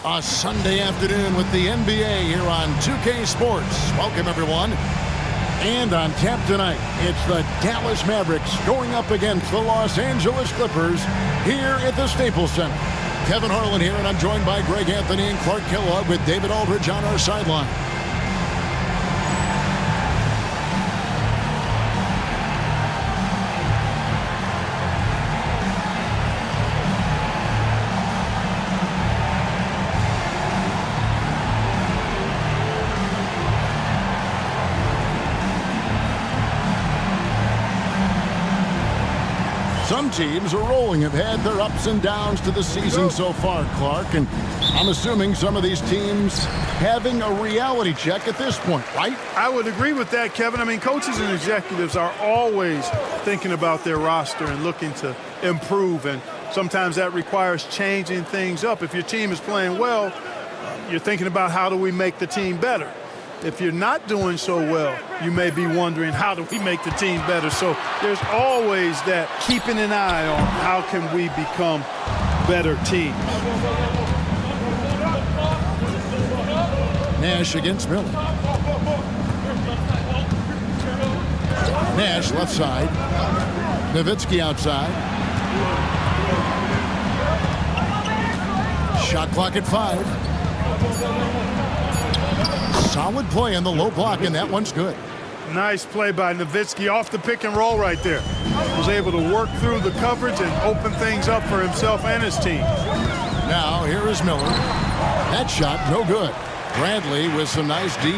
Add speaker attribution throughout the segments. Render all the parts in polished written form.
Speaker 1: A Sunday afternoon with the NBA here on 2K Sports. Welcome, everyone. And on tap tonight, it's the Dallas Mavericks going up against the Los Angeles Clippers here at the Staples Center. Kevin Harlan here, and I'm joined by Greg Anthony and Clark Kellogg with David Aldridge on our sideline. Some teams are rolling, have had their ups and downs to the season so far, Clark, and I'm assuming some of these teams having a reality check at this point, right?
Speaker 2: I would agree with that, Kevin. I mean, coaches and executives are always thinking about their roster and looking to improve, and sometimes that requires changing things up. If your team is playing well, you're thinking about how do we make the team better. If you're not doing so well, you may be wondering, how do we make the team better? So there's always that keeping an eye on how can we become better teams.
Speaker 1: Nash against Miller. Nash left side. Nowitzki outside. Shot clock at 5. Solid play on the low block, and that one's good.
Speaker 2: Nice play by Nowitzki off the pick and roll right there. Was able to work through the coverage and open things up for himself and his team.
Speaker 1: Now here is Miller. That shot no good. Bradley with some nice D.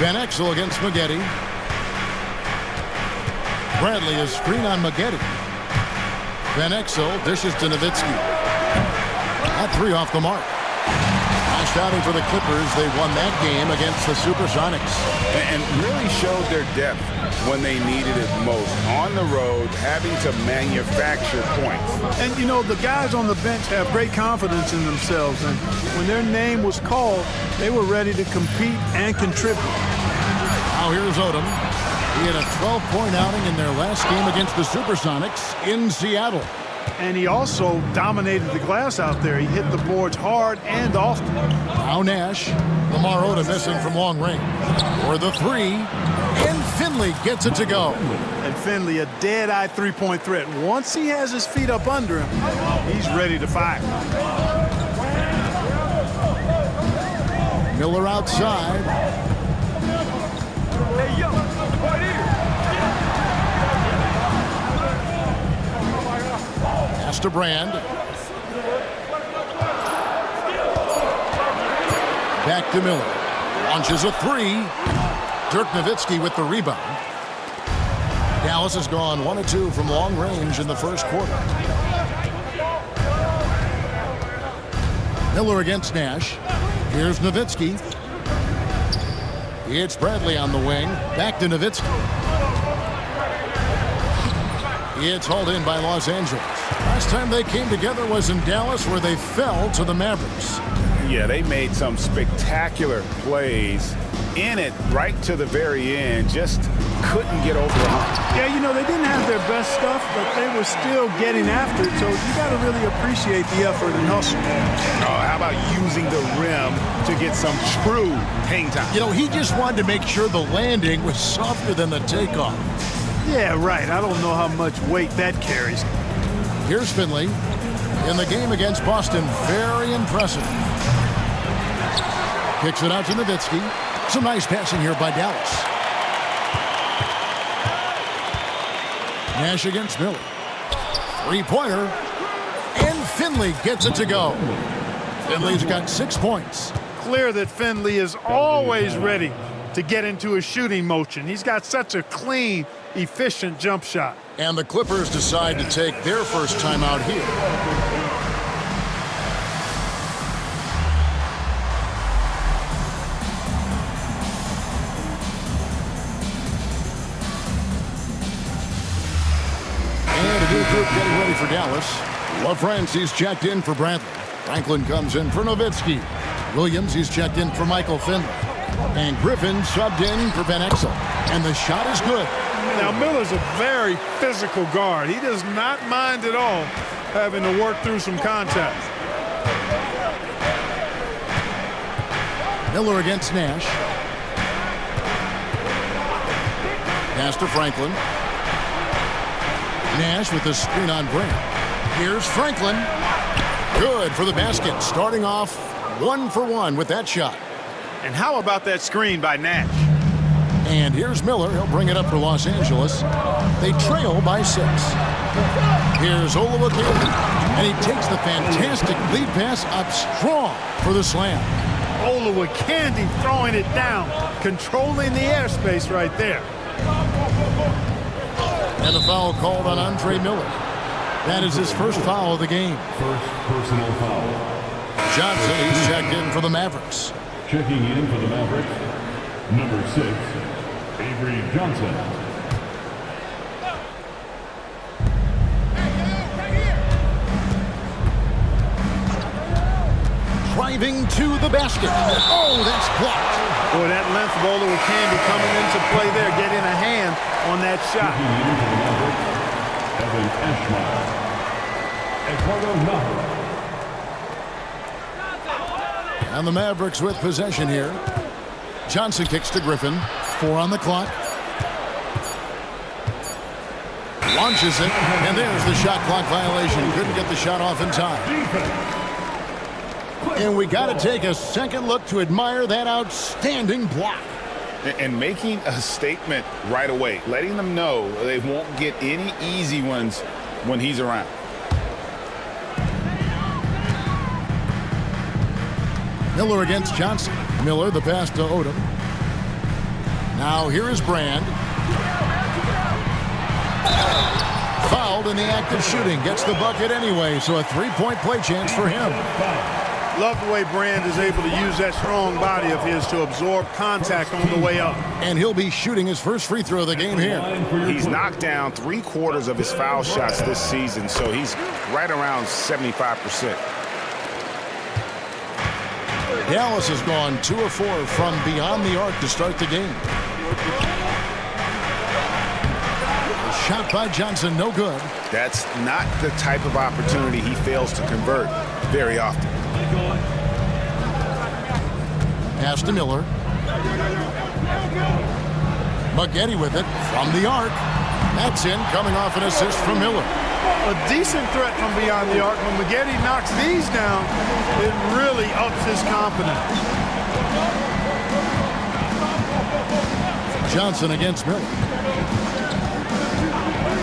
Speaker 1: Van Exel against Maggette. Bradley is screen on Maggette. Van Exel dishes to Nowitzki. That three off the mark. Last outing for the Clippers, they won that game against the Supersonics.
Speaker 3: And really showed their depth when they needed it most. On the road, having to manufacture points.
Speaker 2: And, you know, the guys on the bench have great confidence in themselves. And when their name was called, they were ready to compete and contribute.
Speaker 1: Now here's Odom. He had a 12-point outing in their last game against the Supersonics in Seattle.
Speaker 2: And he also dominated the glass out there. He hit the boards hard and often.
Speaker 1: Now Nash. Lamar Odom missing from long range. For the three. And Finley gets it to go.
Speaker 2: And Finley, a dead-eye three-point threat. Once he has his feet up under him, he's ready to fire.
Speaker 1: Miller outside. To Brand. Back to Miller. Launches a three. Dirk Nowitzki with the rebound. Dallas has gone 1 of 2 from long range in the first quarter. Miller against Nash. Here's Nowitzki. It's Bradley on the wing. Back to Nowitzki. It's hauled in by Los Angeles. Last time they came together was in Dallas, where they fell to the Mavericks.
Speaker 3: Yeah, they made some spectacular plays in it right to the very end. Just couldn't get over the hump.
Speaker 2: Yeah, you know, they didn't have their best stuff, but they were still getting after it. So you got to really appreciate the effort and hustle.
Speaker 3: Oh, how about using the rim to get some true hang time?
Speaker 1: You know, he just wanted to make sure the landing was softer than the takeoff.
Speaker 2: Yeah, right. I don't know how much weight that carries.
Speaker 1: Here's Finley. In the game against Boston, very impressive. Kicks it out to Nowitzki. Some nice passing here by Dallas. Nash against Miller. Three-pointer. And Finley gets it to go. Finley's got 6 points.
Speaker 2: Clear that Finley is always ready to get into a shooting motion. He's got such a clean, efficient jump shot.
Speaker 1: And the Clippers decide to take their first time out here. And a new group getting ready for Dallas. LaFrance, he's checked in for Bradley. Franklin comes in for Nowitzki. Williams, he's checked in for Michael Finley. And Griffin subbed in for Van Exel. And the shot is good.
Speaker 2: Now, Miller's a very physical guard. He does not mind at all having to work through some contact.
Speaker 1: Miller against Nash. Pass to Franklin. Nash with the screen on Brand. Here's Franklin. Good for the basket. Starting off 1 for 1 with that shot.
Speaker 2: And how about that screen by Nash?
Speaker 1: And here's Miller. He'll bring it up for Los Angeles. They trail by 6. Here's Olowokandi. And he takes the fantastic lead pass up strong for the slam.
Speaker 2: Olowokandi throwing it down, controlling the airspace right there.
Speaker 1: And a foul called on Andre Miller. That is his first foul of the game.
Speaker 4: First personal foul.
Speaker 1: Johnson, he's checked in for the Mavericks.
Speaker 4: Checking in for the Mavericks, number 6, Avery Johnson.
Speaker 1: Driving to the basket. Oh, that's blocked.
Speaker 2: Boy, that length of Olowokandi coming into play there, getting a hand on that shot.
Speaker 4: Checking in for the Mavericks, Evan Ashmeyer. Eduardo Navarro.
Speaker 1: And the Mavericks with possession here. Johnson kicks to Griffin. 4 on the clock. Launches it, and there's the shot clock violation. Couldn't get the shot off in time. And we got to take a second look to admire that outstanding block.
Speaker 3: And making a statement right away, letting them know they won't get any easy ones when he's around.
Speaker 1: Miller against Johnson. Miller, the pass to Odom. Now here is Brand. Fouled in the act of shooting. Gets the bucket anyway, so a 3-point play chance for him.
Speaker 2: Love the way Brand is able to use that strong body of his to absorb contact on the way up.
Speaker 1: And he'll be shooting his first free throw of the game here.
Speaker 3: He's knocked down 3/4 of his foul shots this season, so he's right around 75%.
Speaker 1: Dallas has gone 2 of 4 from beyond the arc to start the game. A shot by Johnson, no good.
Speaker 3: That's not the type of opportunity he fails to convert very often.
Speaker 1: Pass to Miller. Maggette with it from the arc. That's in, coming off an assist from Miller.
Speaker 2: A decent threat from beyond the arc. When Maggette knocks these down, it really ups his confidence.
Speaker 1: Johnson against Miller.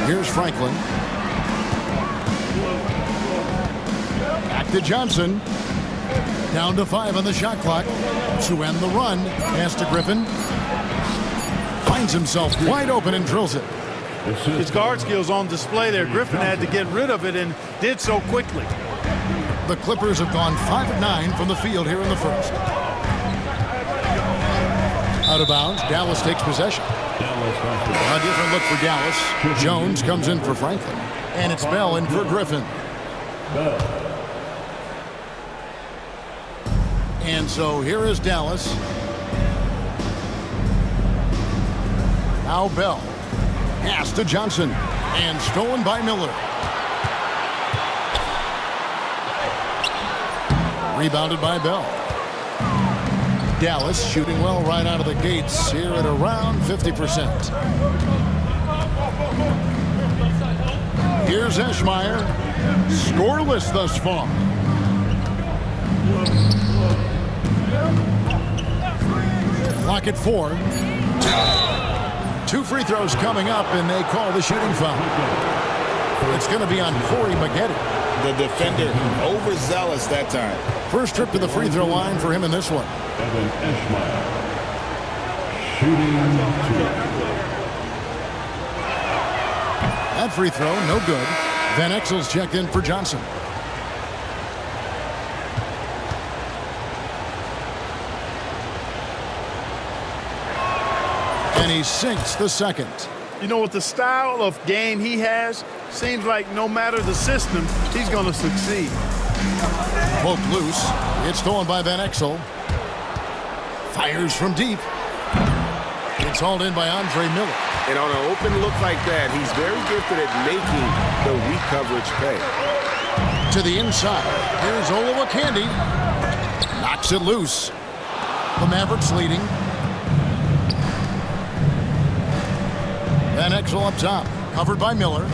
Speaker 1: Here's Franklin. Back to Johnson. Down to 5 on the shot clock. To end the run. Pass to Griffin. Finds himself wide open and drills it.
Speaker 2: His guard skills on display there. Griffin had to get rid of it and did so quickly.
Speaker 1: The Clippers have gone 5 of 9 from the field here in the first. Out of bounds. Dallas takes possession. A different look for Dallas. Jones comes in for Franklin. And it's Bell in for Griffin. And so here is Dallas. Now Bell. Pass to Johnson. And stolen by Miller. Rebounded by Bell. Dallas shooting well right out of the gates here at around 50%. Here's Ashmeyer. Scoreless thus far. Clock at 4. 2 free throws coming up, and they call the shooting foul. It's going to be on Corey Maggette.
Speaker 3: The defender overzealous that time.
Speaker 1: First trip to the free throw line for him in this one.
Speaker 4: Evan Ashmeyer. Shooting 2.
Speaker 1: That free throw, no good. Van Exel's checked in for Johnson. And he sinks the second.
Speaker 2: You know, with the style of game he has, seems like no matter the system, he's going to succeed.
Speaker 1: Poked loose. It's stolen by Van Exel. Fires from deep. It's hauled in by Andre Miller.
Speaker 3: And on an open look like that, he's very gifted at making the weak coverage pay.
Speaker 1: To the inside. Here's Olowokandi. Knocks it loose. The Mavericks leading. Van Exel up top. Covered by Miller.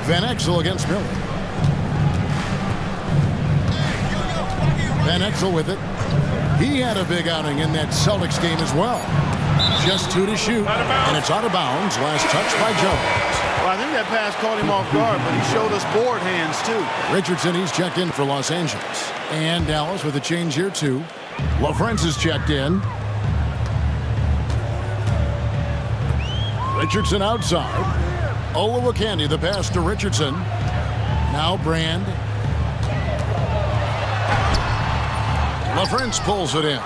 Speaker 1: Van Exel against Miller. Van Exel with it. He had a big outing in that Celtics game as well. Just 2 to shoot, and it's out of bounds. Last touch by Jones.
Speaker 2: Well, I think that pass caught him off guard, but he showed us board hands, too.
Speaker 1: Richardson, he's checked in for Los Angeles. And Dallas with a change here, too. LaFrance is checked in. Richardson outside. Olowokandi, the pass to Richardson. Now Brand. LaFrance pulls it in.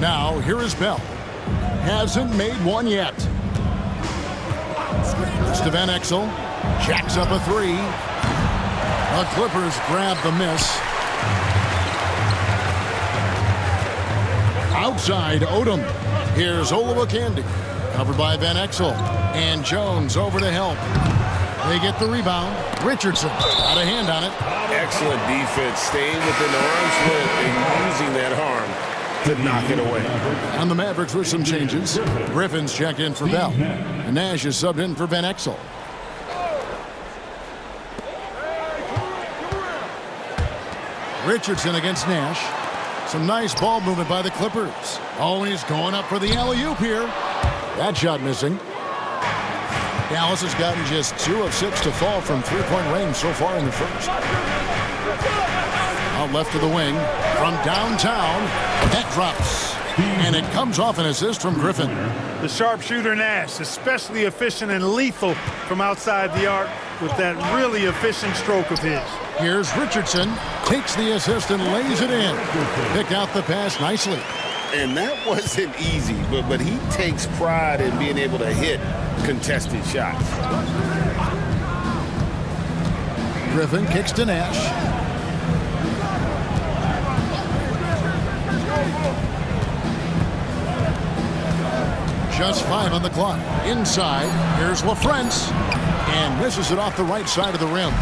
Speaker 1: Now, here is Bell. Hasn't made one yet. It's to Van Exel. Jacks up a 3. The Clippers grab the miss. Outside, Odom. Here's Olowokandi. Covered by Van Exel. And Jones over to help. They get the rebound. Richardson out of hand on it.
Speaker 5: Excellent defense, staying within the arm's length and using that arm to knock it away.
Speaker 1: And the Mavericks with some changes. Griffin's checked in for Bell. And Nash is subbed in for Van Exel. Richardson against Nash. Some nice ball movement by the Clippers. Oh, and he's going up for the alley-oop here. That shot missing. Dallas has gotten just 2 of 6 to fall from three-point range so far in the first. Out left of the wing. From downtown, that drops. And it comes off an assist from Griffin.
Speaker 2: The sharpshooter Nash, especially efficient and lethal from outside the arc with that really efficient stroke of his.
Speaker 1: Here's Richardson. Takes the assist and lays it in. Picked out the pass nicely.
Speaker 5: And that wasn't easy, but he takes pride in being able to hit contested shots.
Speaker 1: Griffin kicks to Nash. Just 5 on the clock. Inside, here's LaFrance. And misses it off the right side of the rim.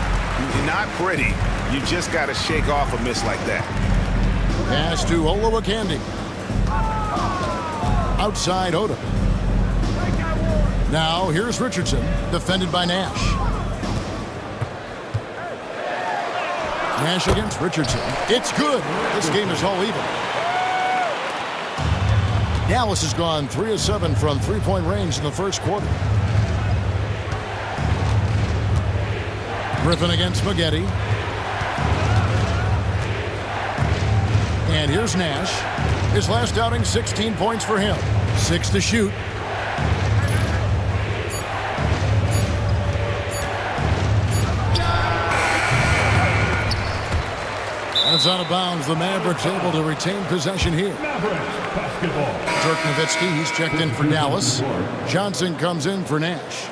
Speaker 3: Not pretty. You just got to shake off a miss like that.
Speaker 1: Pass to Olowokandi. Outside Odom. Now here's Richardson, defended by Nash. Nash against Richardson. It's good. This game is all even. Dallas has gone 3 of 7 from three-point range in the first quarter. Griffin against Spaghetti. And here's Nash. His last outing, 16 points for him. 6 to shoot. That's out of bounds. The Mavericks able to retain possession here. Dirk Nowitzki, he's checked in for Dallas. Johnson comes in for Nash.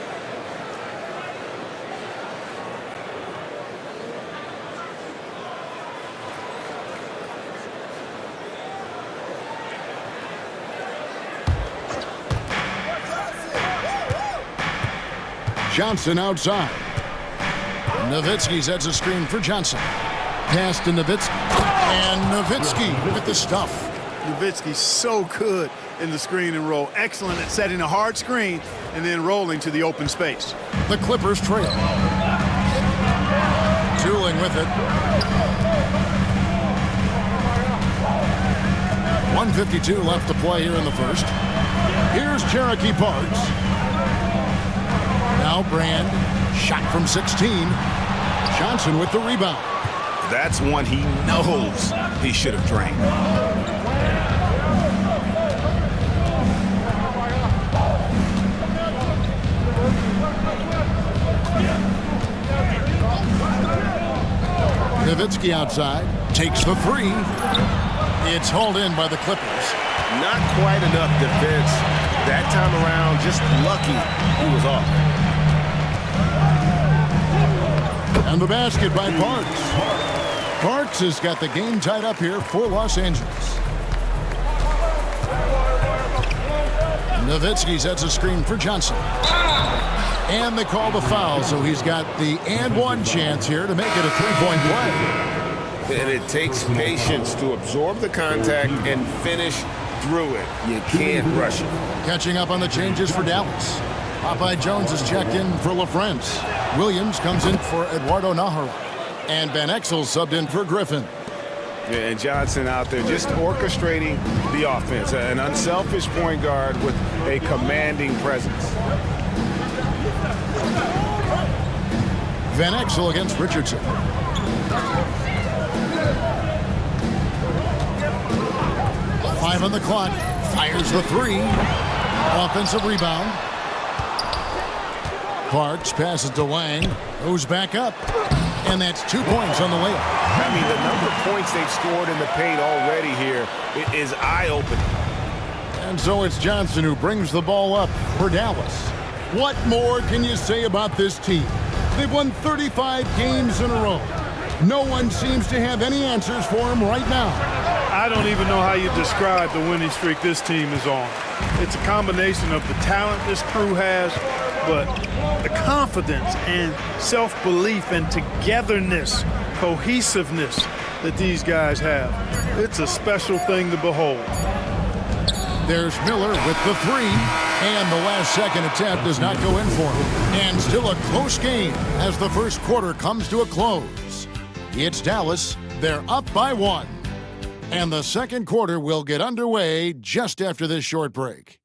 Speaker 1: Johnson outside. Nowitzki sets a screen for Johnson. Pass to Nowitzki. And Nowitzki with the stuff.
Speaker 2: Nowitzki's so good in the screen and roll. Excellent at setting a hard screen and then rolling to the open space.
Speaker 1: The Clippers trail. Tooling with it. 1:52 left to play here in the first. Here's Cherokee Parks. Now Brand, shot from 16. Johnson with the rebound.
Speaker 3: That's one he knows he should have drained.
Speaker 1: Nowitzki outside, takes the 3. It's hauled in by the Clippers.
Speaker 5: Not quite enough defense that time around. Just lucky he was off.
Speaker 1: And the basket by Parks. Parks has got the game tied up here for Los Angeles. Nowitzki sets a screen for Johnson. And they call the foul, so he's got the and one chance here to make it a three-point play.
Speaker 5: And it takes patience to absorb the contact and finish through it. You can't rush it.
Speaker 1: Catching up on the changes for Dallas. Popeye Jones is checked in for LaFrance. Williams comes in for Eduardo Nahara. And Van Exel subbed in for Griffin.
Speaker 3: Yeah, and Johnson out there just orchestrating the offense. An unselfish point guard with a commanding presence.
Speaker 1: Van Exel against Richardson. Five on the clock. Fires the three. Offensive rebound. Parks passes to Wang. Goes back up. And that's 2 points on the layup.
Speaker 3: I mean, the number of points they've scored in the paint already here is eye-opening.
Speaker 1: And so it's Johnson who brings the ball up for Dallas. What more can you say about this team? They've won 35 games in a row. No one seems to have any answers for them right now.
Speaker 2: I don't even know how you describe the winning streak this team is on. It's a combination of the talent this crew has, but the confidence and self-belief and togetherness, cohesiveness that these guys have. It's a special thing to behold.
Speaker 1: There's Miller with the three, and the last second attempt does not go in for him. And still a close game as the first quarter comes to a close. It's Dallas. They're up by 1. And the second quarter will get underway just after this short break.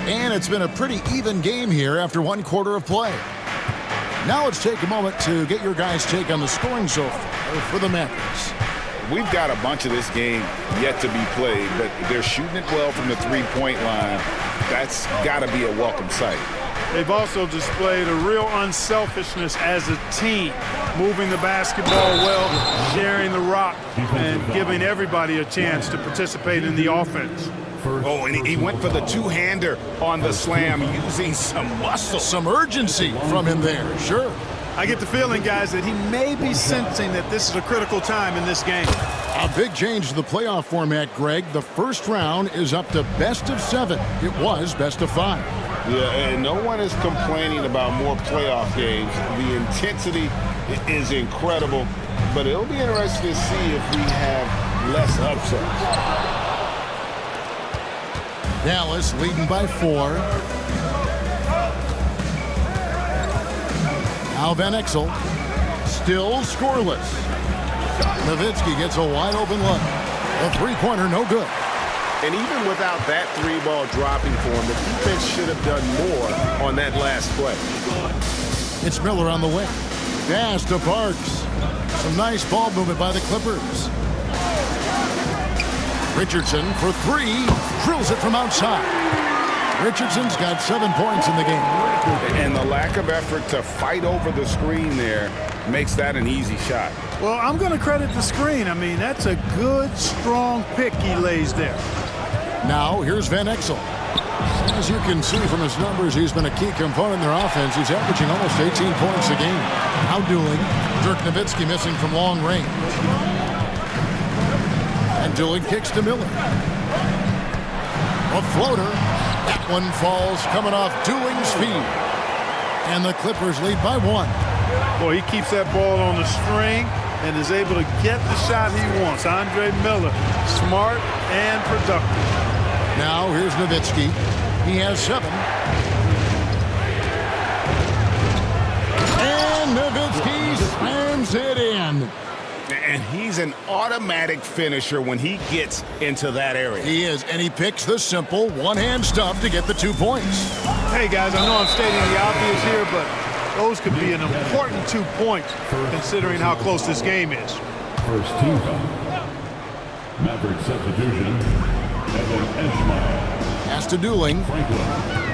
Speaker 1: And it's been a pretty even game here after one quarter of play. Now let's take a moment to get your guys' take on the scoring so far for the Mavericks.
Speaker 3: We've got a bunch of this game yet to be played, but they're shooting it well from the three-point line. That's got to be a welcome sight.
Speaker 2: They've also displayed a real unselfishness as a team, moving the basketball well, sharing the rock, and giving everybody a chance to participate in the offense.
Speaker 3: Oh, and he went for the two-hander on the slam, using some muscle.
Speaker 1: Some urgency from him there, sure.
Speaker 2: I get the feeling, guys, that he may be sensing that this is a critical time in this game.
Speaker 1: A big change to the playoff format, Greg. The first round is up to best of 7. It was best of 5.
Speaker 5: Yeah, and no one is complaining about more playoff games. The intensity is incredible, but it'll be interesting to see if we have less upsets.
Speaker 1: Dallas leading by 4. Now Van Exel, still scoreless. Nowitzki gets a wide open look. The three-pointer, no good.
Speaker 5: And even without that three ball dropping for him, the defense should have done more on that last play.
Speaker 1: It's Miller on the wing. Pass to Parks. Some nice ball movement by the Clippers. Richardson for 3. Drills it from outside. Richardson's got 7 points in the game.
Speaker 3: And the lack of effort to fight over the screen there makes that an easy shot.
Speaker 2: Well, I'm going to credit the screen. I mean, that's a good, strong pick he lays there.
Speaker 1: Now, here's Van Exel. As you can see from his numbers, he's been a key component in their offense. He's averaging almost 18 points a game. Outdueling. Dirk Nowitzki missing from long range. And Doolin kicks to Miller. A floater. That one falls coming off Dooling's feet. And the Clippers lead by 1.
Speaker 2: Boy, he keeps that ball on the string and is able to get the shot he wants. Andre Miller, smart and productive.
Speaker 1: Now here's Nowitzki. He has 7. And Nowitzki slams it in.
Speaker 3: And he's an automatic finisher when he gets into that area.
Speaker 1: He is, and he picks the simple one-hand stuff to get the 2 points.
Speaker 2: Hey, guys, I know I'm stating the obvious here, but those could be an important 2 points considering how close this game is.
Speaker 4: First team foul. Maverick substitution. Evan Eschmeyer.
Speaker 1: Pass to Dooling.
Speaker 4: Franklin.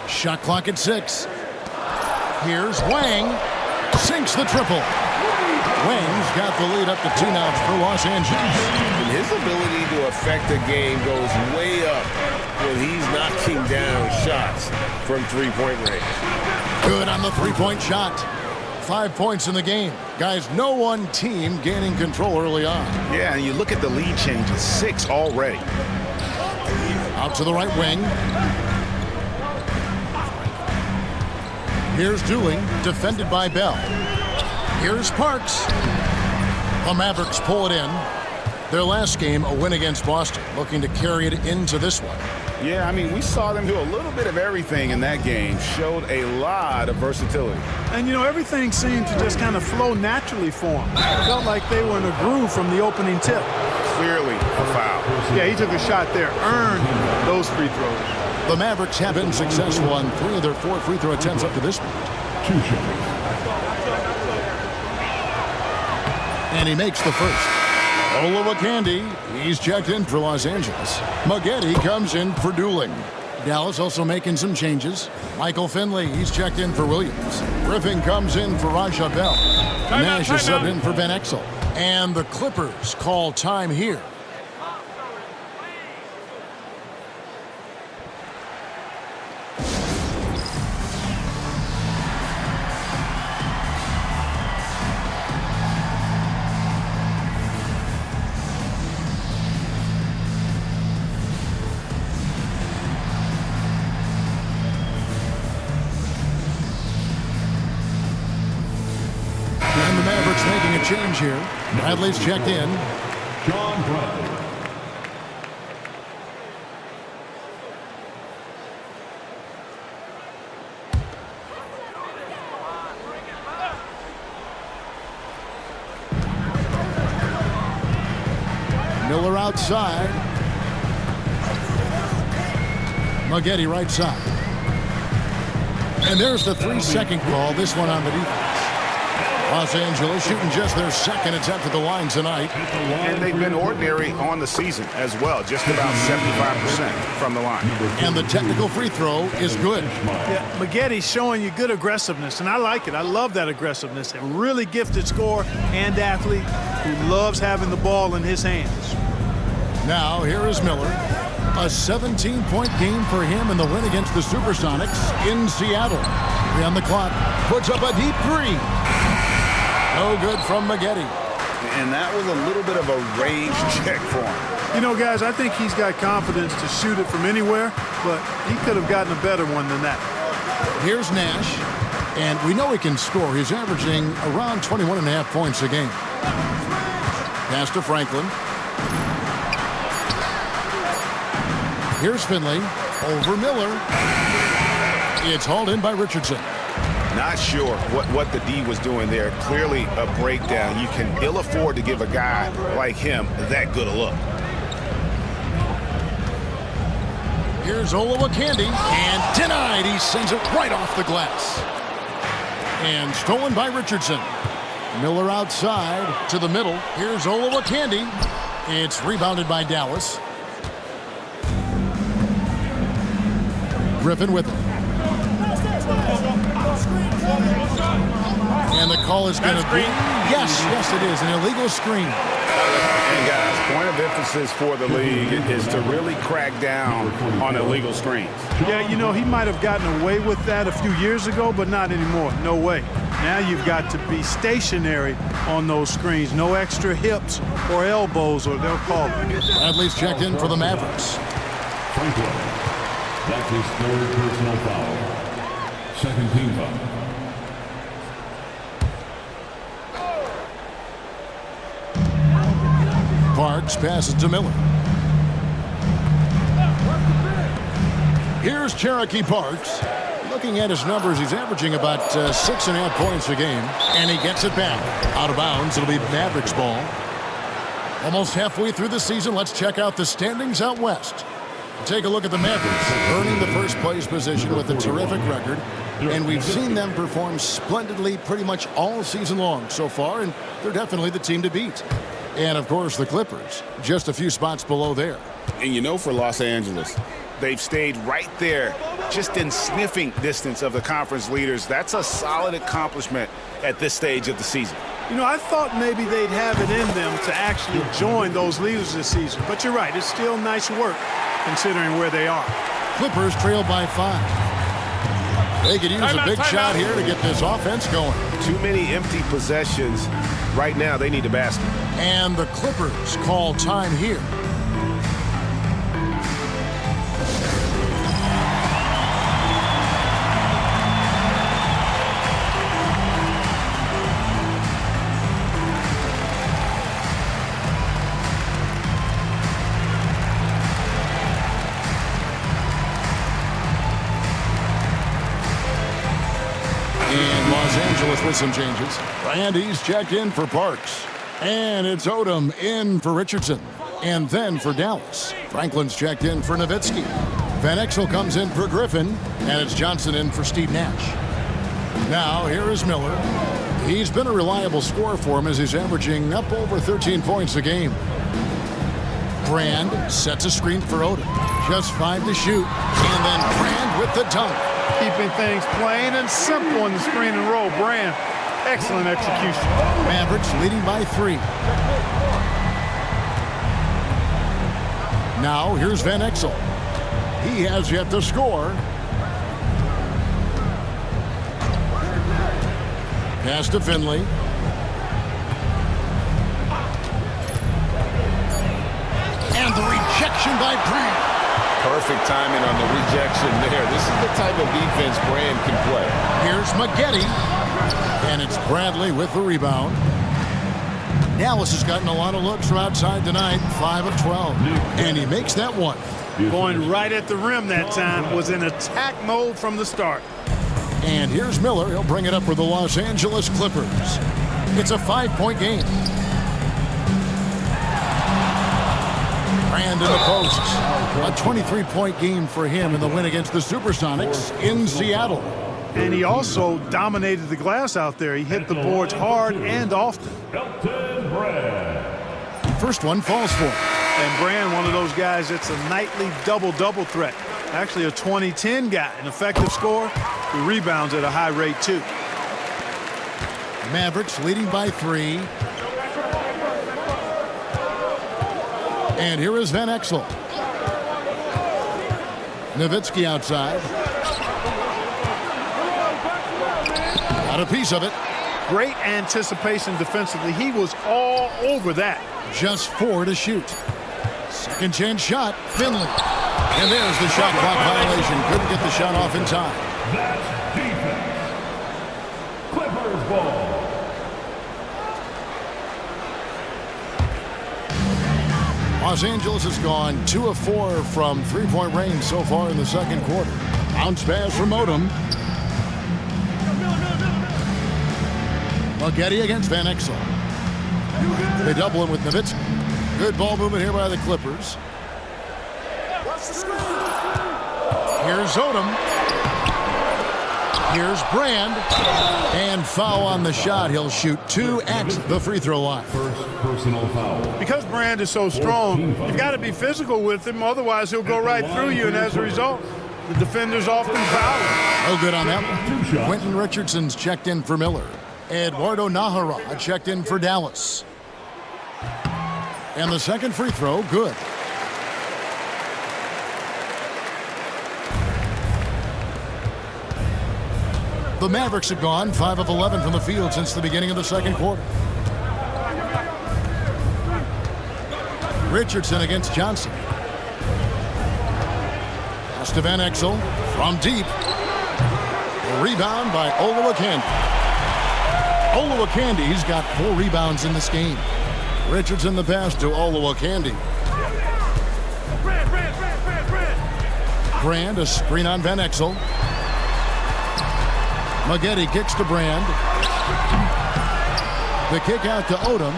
Speaker 1: Shot clock at 6. Here's Wang. Sinks the triple. Wayne's got the lead up to 2 now for Los Angeles.
Speaker 5: And his ability to affect the game goes way up when he's knocking down shots from three-point range.
Speaker 1: Good on the three-point shot. 5 points in the game. Guys, no one team gaining control early on.
Speaker 3: Yeah, and you look at the lead changes, 6 already.
Speaker 1: Out to the right wing. Here's Dooling, defended by Bell. Here's Parks. The Mavericks pull it in. Their last game, a win against Boston, looking to carry it into this one.
Speaker 3: Yeah, I mean, we saw them do a little bit of everything in that game. Showed a lot of versatility.
Speaker 2: And, you know, everything seemed to just kind of flow naturally for them. It felt like they were in a groove from the opening tip.
Speaker 3: Clearly a foul.
Speaker 2: Yeah, he took a shot there, earned those free throws.
Speaker 1: The Mavericks have been successful on 3 of their 4 free throw attempts up to this point.
Speaker 4: 2 shots.
Speaker 1: And he makes the first. Olowokandi, he's checked in for Los Angeles. Maggette comes in for Dooling. Dallas also making some changes. Michael Finley, he's checked in for Williams. Griffin comes in for Raja Bell. Nash is subbed in for Ben Exel. And the Clippers call time here. And the Mavericks making a change here. Bradley's checked in.
Speaker 4: John Bradley.
Speaker 1: Miller outside. Maggette right side. And there's the 3-second call. This one on the defense. Los Angeles shooting just their second attempt at the line tonight.
Speaker 3: And they've been ordinary on the season as well, just about 75% from the line.
Speaker 1: And the technical free throw is good.
Speaker 2: Yeah, Maggette's showing you good aggressiveness, and I like it. I love that aggressiveness. A really gifted scorer and athlete who loves having the ball in his hands.
Speaker 1: Now, here is Miller. A 17-point game for him in the win against the Supersonics in Seattle. 3 on the clock. Puts up a deep 3. No good from Maggette.
Speaker 3: And that was a little bit of a range check for him.
Speaker 2: You know, guys, I think he's got confidence to shoot it from anywhere, but he could have gotten a better one than that.
Speaker 1: Here's Nash, and we know he can score. He's averaging around 21.5 points a game. Pass to Franklin. Here's Finley. Over Miller. It's hauled in by Richardson.
Speaker 3: Not sure what the D was doing there. Clearly a breakdown. You can ill afford to give a guy like him that good a look.
Speaker 1: Here's Olowokandi, and denied. He sends it right off the glass. And stolen by Richardson. Miller outside to the middle. Here's Olowokandi. It's rebounded by Dallas. Griffin with it. And the call is going to be, yes, it is, an illegal screen.
Speaker 3: And guys, point of emphasis for the league is to really crack down on illegal screens.
Speaker 2: Yeah, you know, he might have gotten away with that a few years ago, but not anymore. No way. Now you've got to be stationary on those screens. No extra hips or elbows, or they'll call it.
Speaker 1: Bradley's checked in for the Mavericks.
Speaker 4: Franklin. That's his 3rd personal foul. 2nd team foul.
Speaker 1: Parks passes to Miller. Here's Cherokee Parks. Looking at his numbers, he's averaging about 6.5 points a game. And he gets it back. Out of bounds, it'll be Mavericks ball. Almost halfway through the season, let's check out the standings out west. Take a look at the Mavericks, earning the first place position with a terrific record. And we've seen them perform splendidly pretty much all season long so far, and they're definitely the team to beat. And, of course, the Clippers, just a few spots below there.
Speaker 3: And you know, for Los Angeles, they've stayed right there, just in sniffing distance of the conference leaders. That's a solid accomplishment at this stage of the season.
Speaker 2: You know, I thought maybe they'd have it in them to actually join those leaders this season. But you're right, it's still nice work considering where they are.
Speaker 1: Clippers trail by 5. They could use a big shot here to get this offense going.
Speaker 3: Too many empty possessions. Right now, they need a basket.
Speaker 1: And the Clippers call time here. Los Angeles with some changes. Randy's checked in for Parks. And it's Odom in for Richardson. And then for Dallas, Franklin's checked in for Nowitzki. Van Exel comes in for Griffin. And it's Johnson in for Steve Nash. Now here is Miller. He's been a reliable scorer for him as he's averaging up over 13 points a game. Brand sets a screen for Odom. Just 5 to shoot. And then Brand with the dunk.
Speaker 2: Keeping things plain and simple on the screen and roll. Brand, excellent execution.
Speaker 1: Mavericks leading by 3. Now here's Van Exel. He has yet to score. Pass to Finley. And the rejection by Brand.
Speaker 5: Perfect timing on the rejection there. This is the type of defense Brand can play.
Speaker 1: Here's Maggette. And it's Bradley with the rebound. Dallas has gotten a lot of looks from outside tonight. 5 of 12. And he makes that one.
Speaker 2: Going right at the rim that time. Was in attack mode from the start.
Speaker 1: And here's Miller. He'll bring it up for the Los Angeles Clippers. It's a 5-point game. Brand in the posts. A 23-point game for him in the win against the Supersonics in Seattle.
Speaker 2: And he also dominated the glass out there. He hit the boards hard and often.
Speaker 1: First one falls for him.
Speaker 2: And Brand, one of those guys that's a nightly double-double threat. Actually a 20-10 guy, an effective scorer who rebounds at a high rate too.
Speaker 1: Mavericks leading by 3. And here is Van Exel. Nowitzki outside. Got a piece of it.
Speaker 2: Great anticipation defensively. He was all over that.
Speaker 1: Just 4 to shoot. Second chance shot. Finley. And there's the shot clock violation. Couldn't get the shot off in time.
Speaker 4: That's defense. Clippers ball.
Speaker 1: Los Angeles has gone 2 of 4 from 3-point range so far in the second quarter. Bounce pass from Odom. Maggette against Van Exel. They double him with Nowitzki. Good ball movement here by the Clippers. Here's Odom. Here's Brand. And foul on the shot. He'll shoot 2 at the free throw line.
Speaker 4: First personal foul.
Speaker 2: Because Brand is so strong, you've got to be physical with him. Otherwise, he'll go right through you. And as a result, the defenders often foul him.
Speaker 1: No good on that one. Quentin Richardson's checked in for Miller. Eduardo Nahara checked in for Dallas. And the second free throw, good. The Mavericks have gone 5 of 11 from the field since the beginning of the second quarter. Richardson against Johnson. Pass to Van Exel from deep. A rebound by Olowokandi. Olowokandi's got 4 rebounds in this game. Richardson the pass to Olowokandi. Brand, a screen on Van Exel. Maggette kicks to Brand. The kick out to Odom.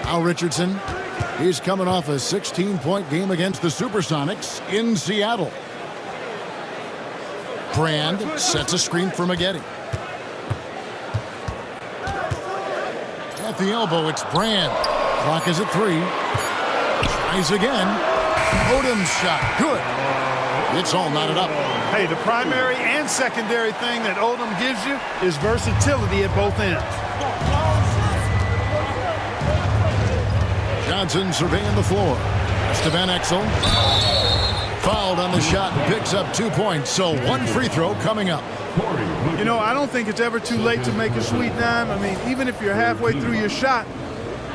Speaker 1: Now Richardson. He's coming off a 16-point game against the Supersonics in Seattle. Brand sets a screen for Maggette. At the elbow, it's Brand. Clock is at 3. Tries again. Odom's shot, good. It's all knotted up.
Speaker 2: Hey, the primary and secondary thing that Odom gives you is versatility at both ends.
Speaker 1: Johnson surveying the floor. Stevan Exel fouled on the shot and picks up 2 points. So one free throw coming up.
Speaker 2: You know, I don't think it's ever too late to make a sweet dime. I mean, even if you're halfway through your shot,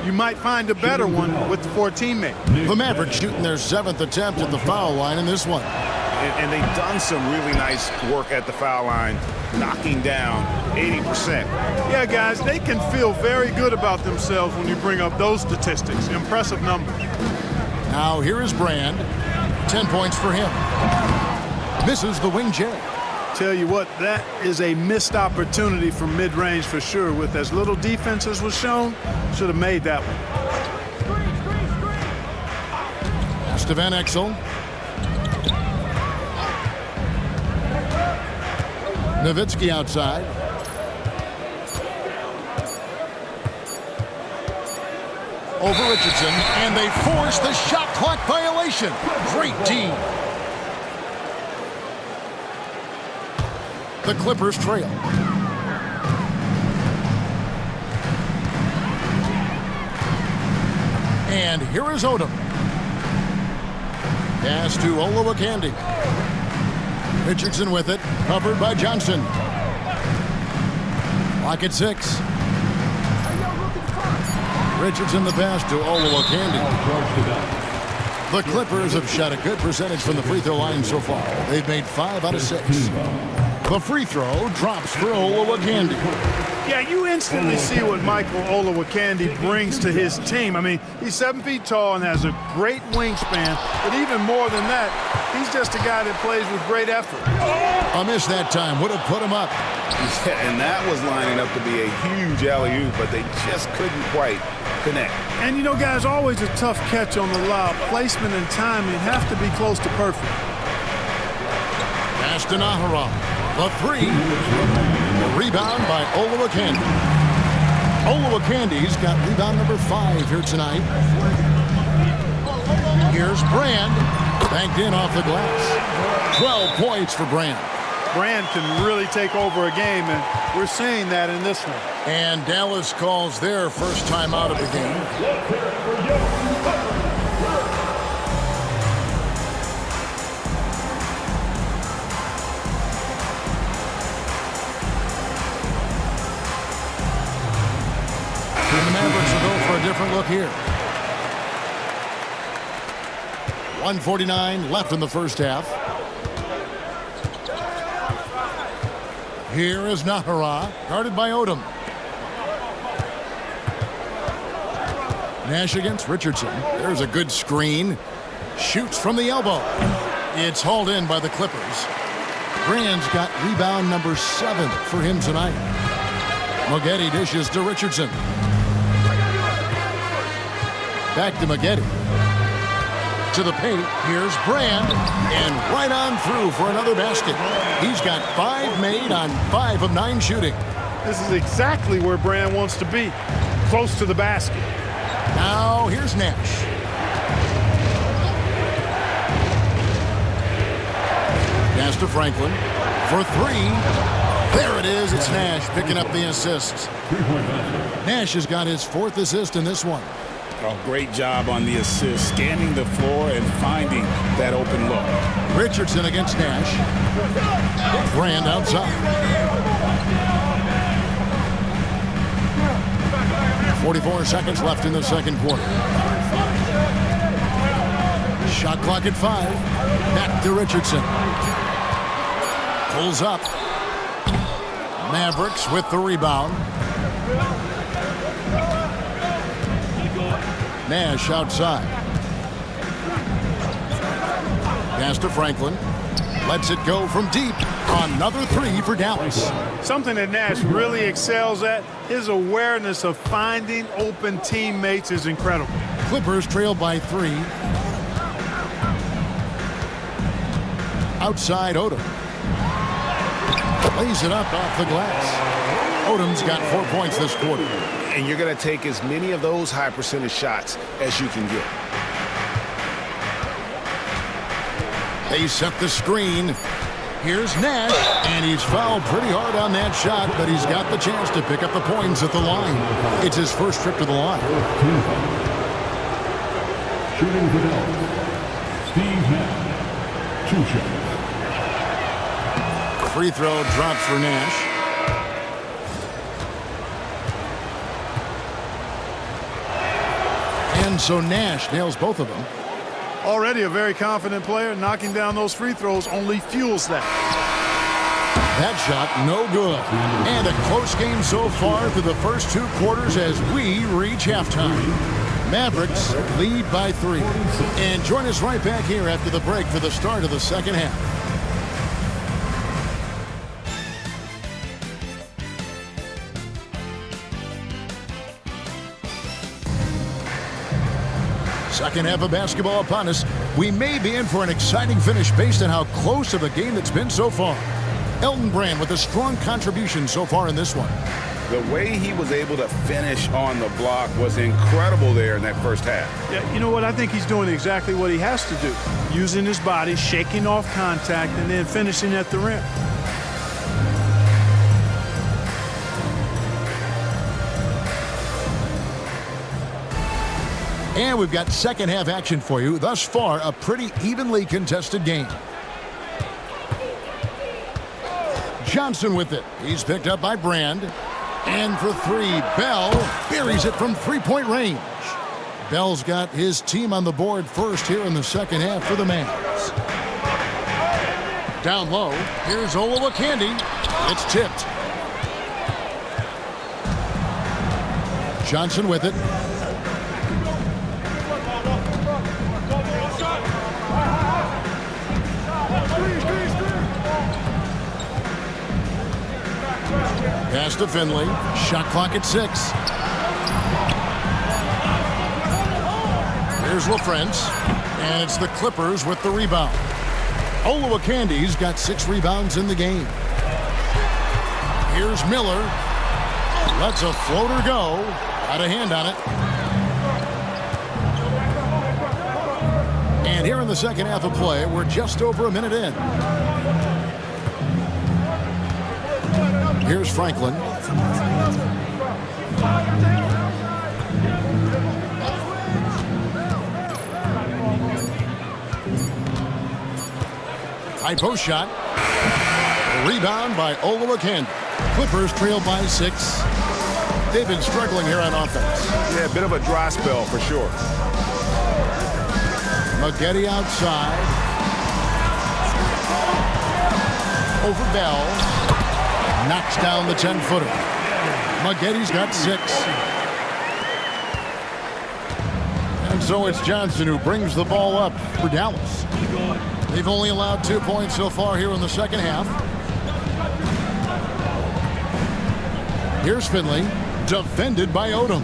Speaker 2: you might find a better one for a teammate.
Speaker 1: The Mavericks shooting their 7th attempt at the foul line in this one.
Speaker 3: And they've done some really nice work at the foul line, knocking down 80%.
Speaker 2: Yeah, guys, they can feel very good about themselves when you bring up those statistics. Impressive numbers.
Speaker 1: Now here is Brand. 10 points for him. Misses the wing J.
Speaker 2: Tell you what, that is a missed opportunity from mid-range for sure. With as little defense as was shown, should have made that one.
Speaker 1: Stevan Exel. Nowitzki outside. Over Richardson, and they force the shot clock violation. Great D. The Clippers trail. And here is Odom. Pass to Olowokandi. Richardson with it, covered by Johnson. Lock at 6. Richardson the pass to Olowokandi. The Clippers have shot a good percentage from the free throw line so far. They've made 5 out of 6. The free throw drops for Olowokandi.
Speaker 2: Yeah, you instantly see what Michael Olowokandi brings to his team. I mean, he's 7 feet tall and has a great wingspan, but even more than that, he's just a guy that plays with great effort.
Speaker 1: A miss that time would have put him up.
Speaker 3: Yeah, and that was lining up to be a huge alley-oop, but they just couldn't quite connect.
Speaker 2: And you know, guys, always a tough catch on the lob. Placement and timing have to be close to perfect.
Speaker 1: Pass to Nahara. The 3. Rebound by Olowokandi. Olowokandi's got rebound number 5 here tonight. Here's Brand. Banked in off the glass. 12 points for Brand.
Speaker 2: Brand can really take over a game, and we're seeing that in this one.
Speaker 1: And Dallas calls their first time out of the game. And the Mavericks will go for a different look here. 1:49 left in the first half. Here is Nahara, guarded by Odom. Nash against Richardson. There's a good screen. Shoots from the elbow. It's hauled in by the Clippers. Brand's got rebound number 7 for him tonight. Moghetti dishes to Richardson. Back to Moghetti. To the paint, here's Brand, and right on through for another basket. He's got 5 made on 5 of 9 shooting.
Speaker 2: This is exactly where Brand wants to be, close to the basket.
Speaker 1: Now here's Nash. Pass to Franklin for 3. There it is. It's Nash picking up the assist. Nash has got his 4th assist in this one.
Speaker 3: Oh, great job on the assist, scanning the floor and finding that open look.
Speaker 1: Richardson against Nash. Brand outside. 44 seconds left in the second quarter. Shot clock at 5. Back to Richardson. Pulls up. Mavericks with the rebound. Nash outside. Pass to Franklin. Lets it go from deep. Another 3 for Dallas.
Speaker 2: Something that Nash really excels at, his awareness of finding open teammates is incredible.
Speaker 1: Clippers trail by 3. Outside Odom. Lays it up off the glass. Odom's got 4 points this quarter.
Speaker 3: And you're going to take as many of those high percentage shots as you can get.
Speaker 1: They set the screen. Here's Nash, and he's fouled pretty hard on that shot, but he's got the chance to pick up the points at the line. It's his first trip to the line.
Speaker 4: Shooting for Dallas, Steve Nash, 2 shots.
Speaker 1: Free throw drops for Nash. And so Nash nails both of them.
Speaker 2: Already a very confident player. Knocking down those free throws only fuels that.
Speaker 1: That shot, no good. And a close game so far through the first 2 quarters as we reach halftime. Mavericks lead by 3. And join us right back here after the break for the start of the second half. Second half of basketball upon us. We may be in for an exciting finish based on how close to the game it's been so far. Elton Brand with a strong contribution so far in this one.
Speaker 3: The way he was able to finish on the block was incredible there in that first half.
Speaker 2: Yeah, you know what? I think he's doing exactly what he has to do. Using his body, shaking off contact, and then finishing at the rim.
Speaker 1: And we've got second half action for you. Thus far, a pretty evenly contested game. Johnson with it. He's picked up by Brand. And for 3, Bell buries it from 3-point range. Bell's got his team on the board first here in the second half for the Mavs. Down low, here's Olowokandi. It's tipped. Johnson with it. Pass to Finley. Shot clock at 6. Here's LaFrance. And it's the Clippers with the rebound. Olowokandi's got 6 rebounds in the game. Here's Miller. Lets a floater go. Got a hand on it. And here in the second half of play, we're just over a minute in. Here's Franklin. High post shot. A rebound by Olowokandi. Clippers trail by 6. They've been struggling here on offense.
Speaker 3: Yeah, a bit of a dry spell for sure.
Speaker 1: Maggette outside. Over Bell. Knocks down the 10-footer. Maggette's got 6. And so it's Johnson who brings the ball up for Dallas. They've only allowed 2 points so far here in the second half. Here's Finley, defended by Odom.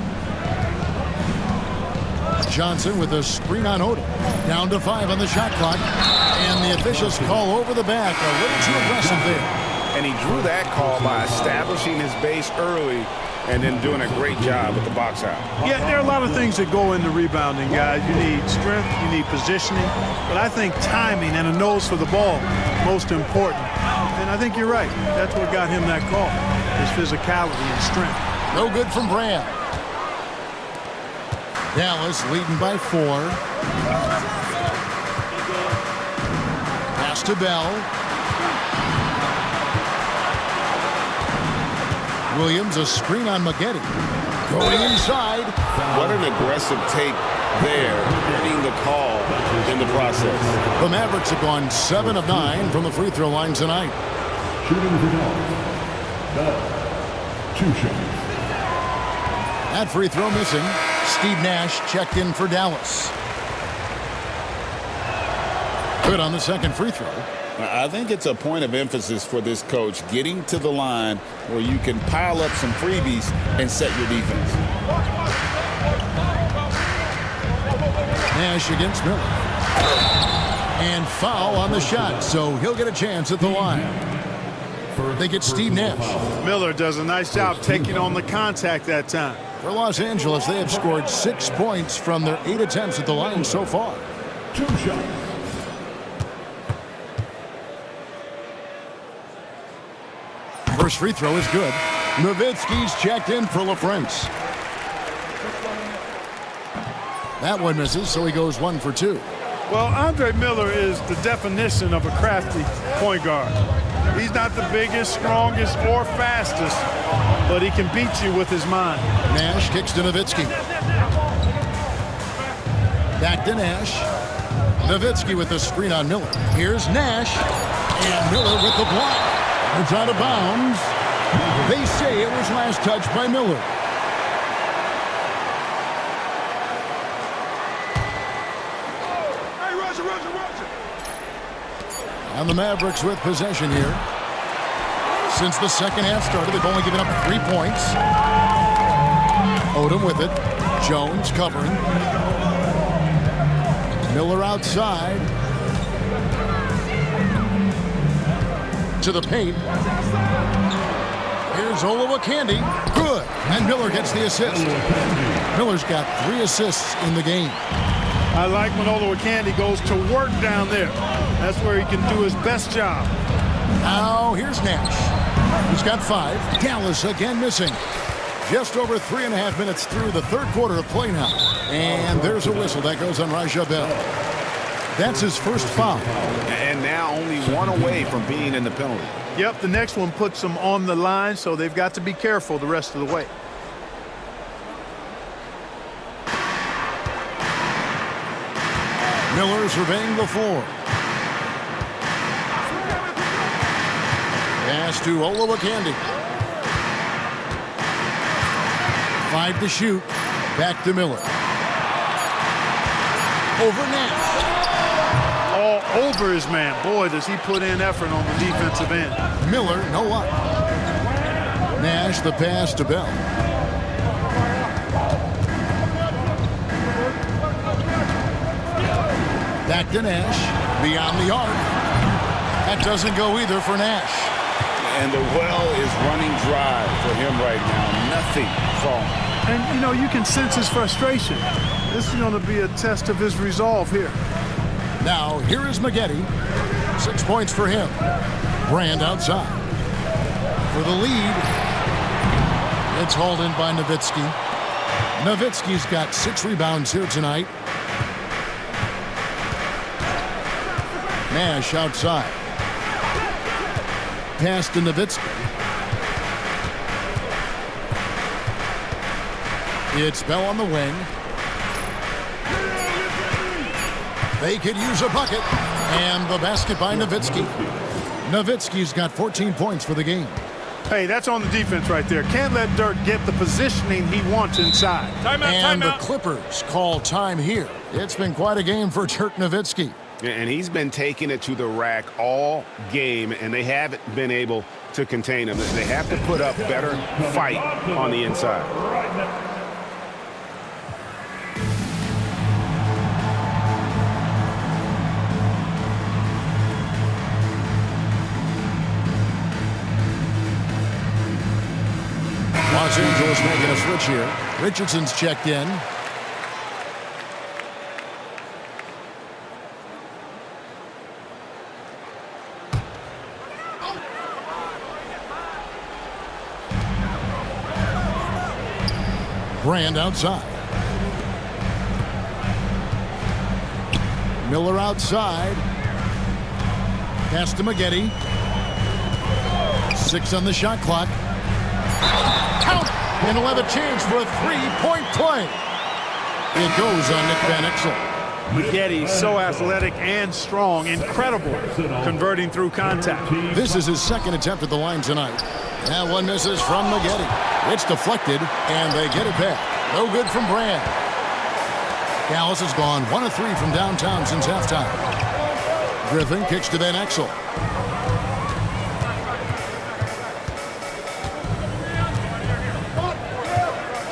Speaker 1: Johnson with a screen on Odom. Down to 5 on the shot clock. And the officials call over the back. A little too aggressive there.
Speaker 3: And he drew that call by establishing his base early and then doing a great job with the box out.
Speaker 2: Yeah, there are a lot of things that go into rebounding, guys. You need strength, you need positioning, but I think timing and a nose for the ball, most important. And I think you're right. That's what got him that call, his physicality and strength.
Speaker 1: No good from Brand. Dallas leading by 4. Pass to Bell. Williams, a screen on Maggette. Going inside.
Speaker 5: What an aggressive take there, getting the call in the process.
Speaker 1: The Mavericks have gone 7 of 9 from the free throw line tonight.
Speaker 4: Shooting for Dallas, Bell, 2 shots.
Speaker 1: That free throw missing. Steve Nash checked in for Dallas. Good on the second free throw.
Speaker 5: I think it's a point of emphasis for this coach, getting to the line where you can pile up some freebies and set your defense.
Speaker 1: Nash against Miller. And foul on the shot, so he'll get a chance at the line. They get Steve Nash.
Speaker 2: Miller does a nice job taking on the contact that time.
Speaker 1: For Los Angeles, they have scored 6 points from their 8 attempts at the line so far.
Speaker 4: 2 shots.
Speaker 1: First free throw is good. Nowitzki's checked in for LaFrance. That one misses, so he goes 1 for 2.
Speaker 2: Well, Andre Miller is the definition of a crafty point guard. He's not the biggest, strongest, or fastest, but he can beat you with his mind.
Speaker 1: Nash kicks to Nowitzki. Back to Nash. Nowitzki with the screen on Miller. Here's Nash. And Miller with the block. It's out of bounds. They say it was last touched by Miller. And the Mavericks with possession here. Since the second half started, they've only given up 3 points. Odom with it. Jones covering. Miller outside. To the paint. Here's Olowokandi. Good. And Miller gets the assist. Miller's got 3 assists in the game.
Speaker 2: I like when Olowokandi goes to work down there. That's where he can do his best job.
Speaker 1: Now here's Nash. He's got 5. Dallas again missing. Just over 3.5 minutes through the third quarter of play now. And there's a whistle that goes on Raja Bell. That's his first foul.
Speaker 3: And now only 1 away from being in the penalty.
Speaker 2: Yep, the next one puts them on the line, so they've got to be careful the rest of the way.
Speaker 1: Miller surveying the floor. Pass to Olowokandi. 5 to shoot. Back to Miller. Over Nash.
Speaker 2: All over his man. Boy, does he put in effort on the defensive end.
Speaker 1: Miller, no up. Nash the pass to Bell. Back to Nash. Beyond the arc. That doesn't go either for Nash.
Speaker 3: And the well is running dry for him right now. Nothing falling.
Speaker 2: And, you know, you can sense his frustration. This is going to be a test of his resolve here.
Speaker 1: Now, here is Maggetti. 6 points for him. Brand outside. For the lead, it's hauled in by Nowitzki. Nowitzki's got 6 rebounds here tonight. Nash outside. Pass to Nowitzki. It's Bell on the wing. They could use a bucket. And the basket by Nowitzki. Nowitzki's got 14 points for the game.
Speaker 2: Hey, that's on the defense right there. Can't let Dirk get the positioning he wants inside.
Speaker 1: And the Clippers call time here. It's been quite a game for Dirk Nowitzki.
Speaker 3: And he's been taking it to the rack all game, and they haven't been able to contain him. They have to put up better fight on the inside.
Speaker 1: Los Angeles making a switch here. Richardson's checked in. Brand outside. Miller outside. Pass to Maggetti. 6 on the shot clock. Count! And he'll have a chance for a 3-point play. It goes on Nick Van Exel.
Speaker 2: Maggetti, so athletic and strong. Incredible converting through contact.
Speaker 1: This is his second attempt at the line tonight. That one misses from Maggetti. It's deflected, and they get it back. No good from Brand. Dallas has gone 1 of 3 from downtown since halftime. Griffin kicks to Van Exel.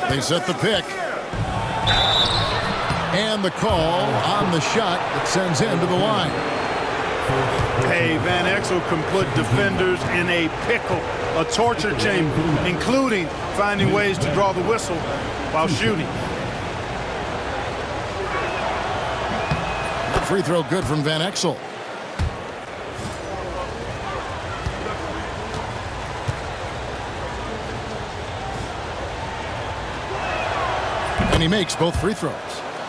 Speaker 1: They set the pick. And the call on the shot that sends him to the line.
Speaker 2: Hey, Van Exel can put defenders in a pickle, a torture chamber, including finding ways to draw the whistle while shooting.
Speaker 1: The free throw good from Van Exel. And he makes both free throws.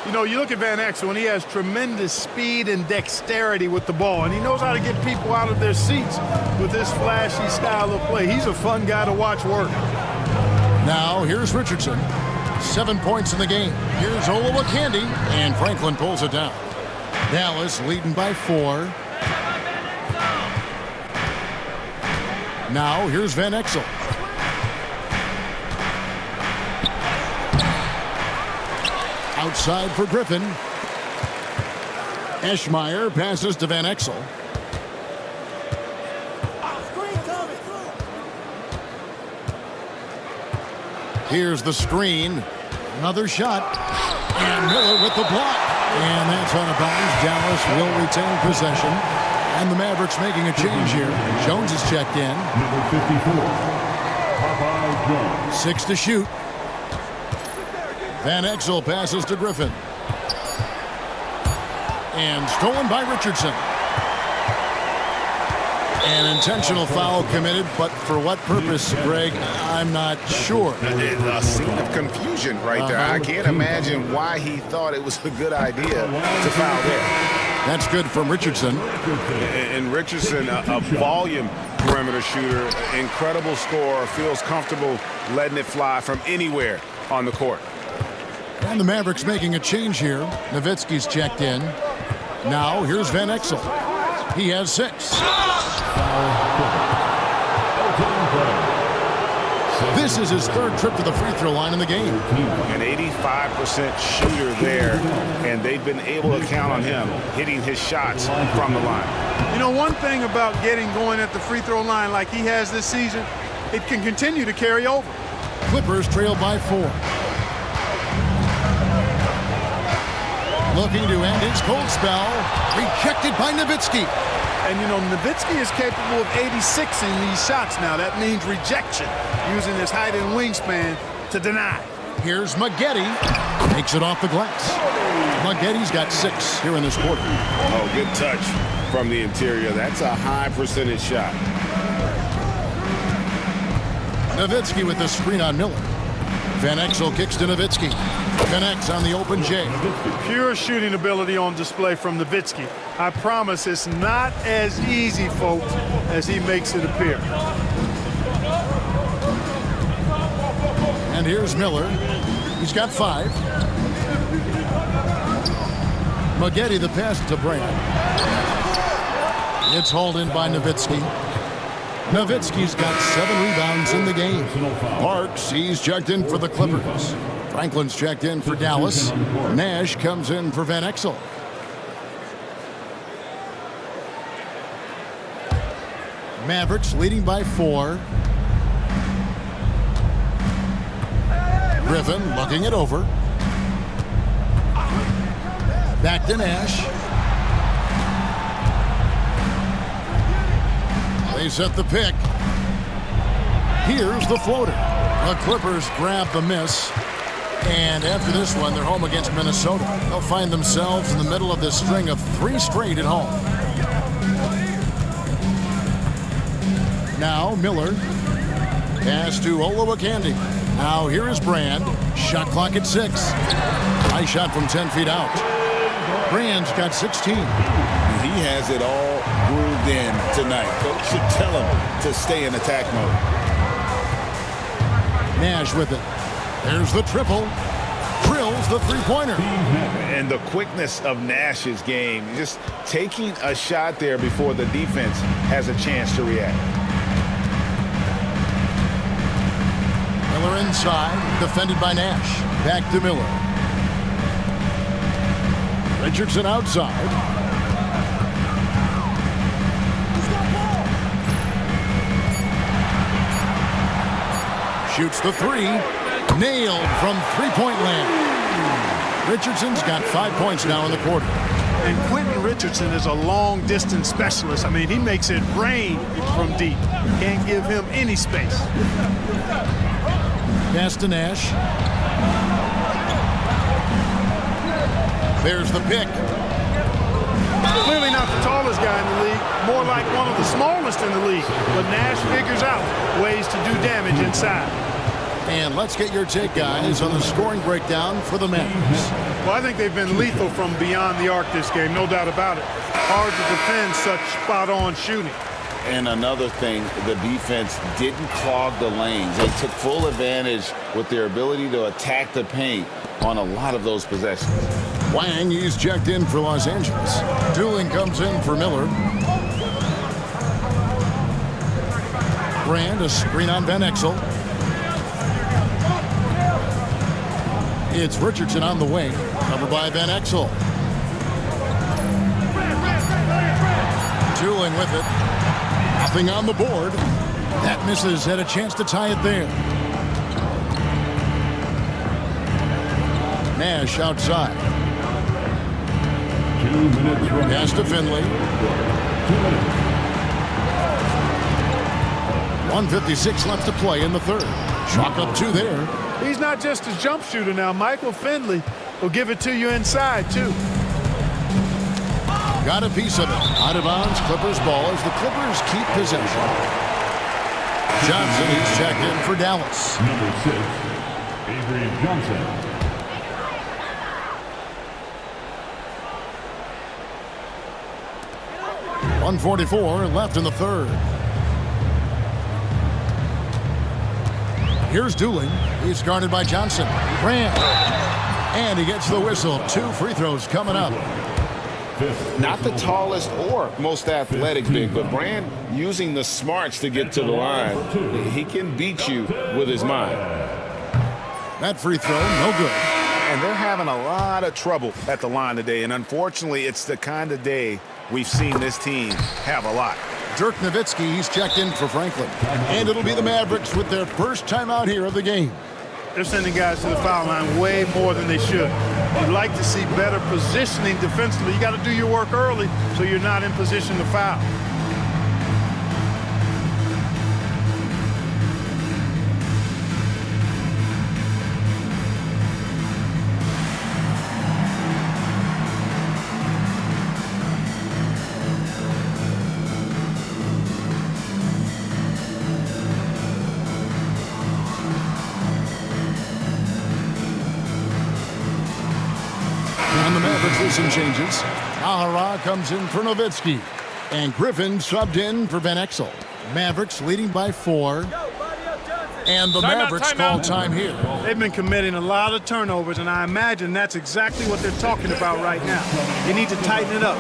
Speaker 2: You know, you look at Van Exel, and he has tremendous speed and dexterity with the ball, and he knows how to get people out of their seats with this flashy style of play. He's a fun guy to watch work.
Speaker 1: Now, here's Richardson. 7 points in the game. Here's Olowokandi, and Franklin pulls it down. Dallas leading by 4. Now, here's Van Exel. Outside for Griffin. Eschmeyer passes to Van Exel. Here's the screen. Another shot. And Miller with the block. And that's out of bounds. Dallas will retain possession. And the Mavericks making a change here. Jones is checked in.
Speaker 4: Number 54, Popeye Jones.
Speaker 1: 6 to shoot. Van Exel passes to Griffin. And stolen by Richardson. An intentional foul committed, but for what purpose, Greg, I'm not sure.
Speaker 3: A scene of confusion right there. I can't imagine why he thought it was a good idea to foul there.
Speaker 1: That's good from Richardson.
Speaker 3: And Richardson, a volume perimeter shooter, incredible scorer, feels comfortable letting it fly from anywhere on the court.
Speaker 1: And the Mavericks making a change here. Nowitzki's checked in. Now here's Van Exel. He has 6. This is his 3rd trip to the free throw line in the game.
Speaker 3: An 85% shooter there, and they've been able to count on him hitting his shots from the line.
Speaker 2: You know, one thing about getting going at the free throw line like he has this season, it can continue to carry over.
Speaker 1: Clippers trail by 4. Looking to end his cold spell. Rejected by Nowitzki.
Speaker 2: And, you know, Nowitzki is capable of 86ing these shots now. That means rejection, using his height and wingspan to deny.
Speaker 1: Here's Maggette. Takes it off the glass. Maggette's got 6 here in this quarter.
Speaker 3: Oh, good touch from the interior. That's a high percentage shot.
Speaker 1: Nowitzki with the screen on Miller. Van Exel kicks to Nowitzki. Connects on the open J.
Speaker 2: Pure shooting ability on display from Nowitzki. I promise it's not as easy, folks, as he makes it appear.
Speaker 1: And here's Miller. He's got 5. Maggette the pass to Brand. It's hauled in by Nowitzki. Nowitzki's got 7 rebounds in the game. Parks, he's checked in for the Clippers. Franklin's checked in for Dallas. Nash comes in for Van Exel. Mavericks leading by 4. Griffin looking it over. Back to Nash. They set the pick. Here's the floater. The Clippers grab the miss. And after this one, they're home against Minnesota. They'll find themselves in the middle of this string of 3 straight at home. Now Miller. Pass to Olowokandi. Now here is Brand. Shot clock at 6. High shot from 10 feet out. Brand's got 16.
Speaker 5: He has it all grooved in tonight. Coach should tell him to stay in attack mode.
Speaker 1: Nash with it. There's the triple. Drills the three-pointer.
Speaker 3: And the quickness of Nash's game, just taking a shot there before the defense has a chance to react.
Speaker 1: Miller inside, defended by Nash. Back to Miller. Richardson outside. Shoots the 3. Nailed from three-point land. Richardson's got 5 points now in the quarter.
Speaker 2: And Quentin Richardson is a long-distance specialist. I mean, he makes it rain from deep. Can't give him any space.
Speaker 1: Pass to Nash. There's the pick.
Speaker 2: Clearly not the tallest guy in the league, more like one of the smallest in the league. But Nash figures out ways to do damage inside.
Speaker 1: And let's get your take, guys, on the scoring breakdown for the Mavericks.
Speaker 2: Well, I think they've been lethal from beyond the arc this game, no doubt about it. Hard to defend such spot-on shooting.
Speaker 5: And another thing, the defense didn't clog the lanes. They took full advantage with their ability to attack the paint on a lot of those possessions.
Speaker 1: Wang, he's checked in for Los Angeles. Dooling comes in for Miller. Brand, a screen on Van Exel. It's Richardson on the wing, covered by Van Exel. Dooling with it. Nothing on the board. That misses. Had a chance to tie it there. Nash outside.
Speaker 4: 2 minutes remaining.
Speaker 1: Pass to Finley.
Speaker 4: 2 minutes.
Speaker 1: 1:56 left to play in the third. Chalk up 2 there.
Speaker 2: He's not just a jump shooter now. Michael Finley will give it to you inside, too.
Speaker 1: Got a piece of it. Out of bounds, Clippers ball as the Clippers keep possession. Johnson, he's checked in for Dallas.
Speaker 4: Number 6, Avery Johnson.
Speaker 1: .144 left in the third. Here's Dooling. He's guarded by Johnson. Grant. And he gets the whistle. 2 free throws coming up.
Speaker 5: Not the tallest or most athletic big, but Brand using the smarts to get to the line. He can beat you with his mind.
Speaker 1: That free throw, no good.
Speaker 3: And they're having a lot of trouble at the line today, and unfortunately, it's the kind of day we've seen this team have a lot.
Speaker 1: Dirk Nowitzki, he's checked in for Franklin. And it'll be the Mavericks with their first timeout here of the game.
Speaker 2: They're sending guys to the foul line way more than they should. You'd like to see better positioning defensively. You got to do your work early so you're not in position to foul.
Speaker 1: And the Mavericks with some changes. Ahara comes in for Nowitzki. And Griffin subbed in for Van Exel. Mavericks leading by 4. And the Mavericks call time here.
Speaker 2: They've been committing a lot of turnovers, and I imagine that's exactly what they're talking about right now. You need to tighten it up.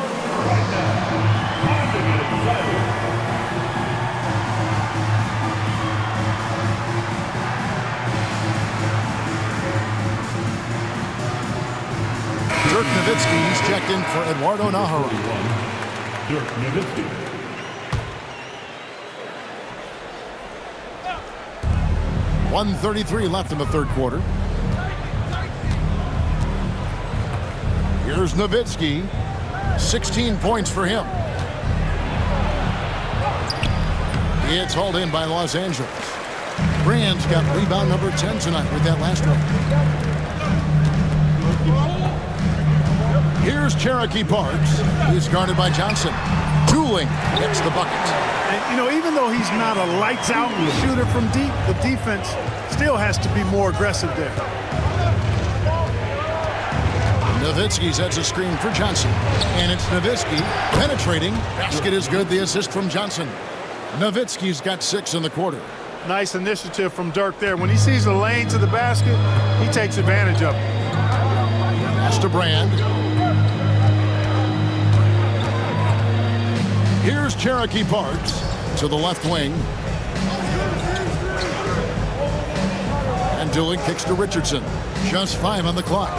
Speaker 1: Dirk Nowitzki, he's checked in for Eduardo Nahara.
Speaker 4: Dirk Nowitzki.
Speaker 1: .133 left in the third quarter. Here's Nowitzki. 16 points for him. It's hauled in by Los Angeles. Brand's got rebound number 10 tonight with that last one. Here's Cherokee Parks. He's guarded by Johnson. Dooling gets the bucket.
Speaker 2: And, you know, even though he's not a lights-out shooter from deep, the defense still has to be more aggressive there.
Speaker 1: Nowitzki sets a screen for Johnson. And it's Nowitzki penetrating. Basket is good. The assist from Johnson. Nowitzki's got 6 in the quarter.
Speaker 2: Nice initiative from Dirk there. When he sees the lane to the basket, he takes advantage of it.
Speaker 1: Pass to Brand. Here's Cherokee Parks to the left wing. And Dooling kicks to Richardson. Just 5 on the clock.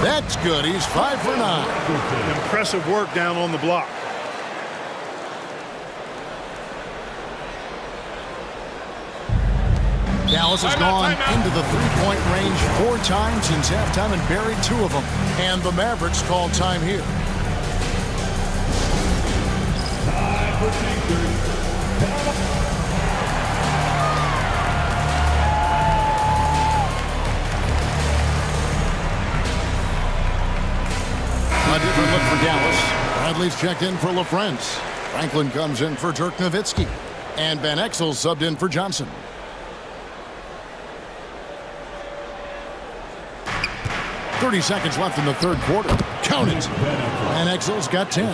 Speaker 1: That's good. He's 5 for 9.
Speaker 2: Impressive work down on the block.
Speaker 1: Dallas has gone into the three-point range 4 times since halftime and buried 2 of them. And the Mavericks call time here.
Speaker 4: Time for Sixers.
Speaker 1: A different look for Dallas. Bradley's checked in for LaFrance. Franklin comes in for Dirk Nowitzki. And Van Exel subbed in for Johnson. .30 seconds left in the third quarter. Count it. Van Exel's got 10.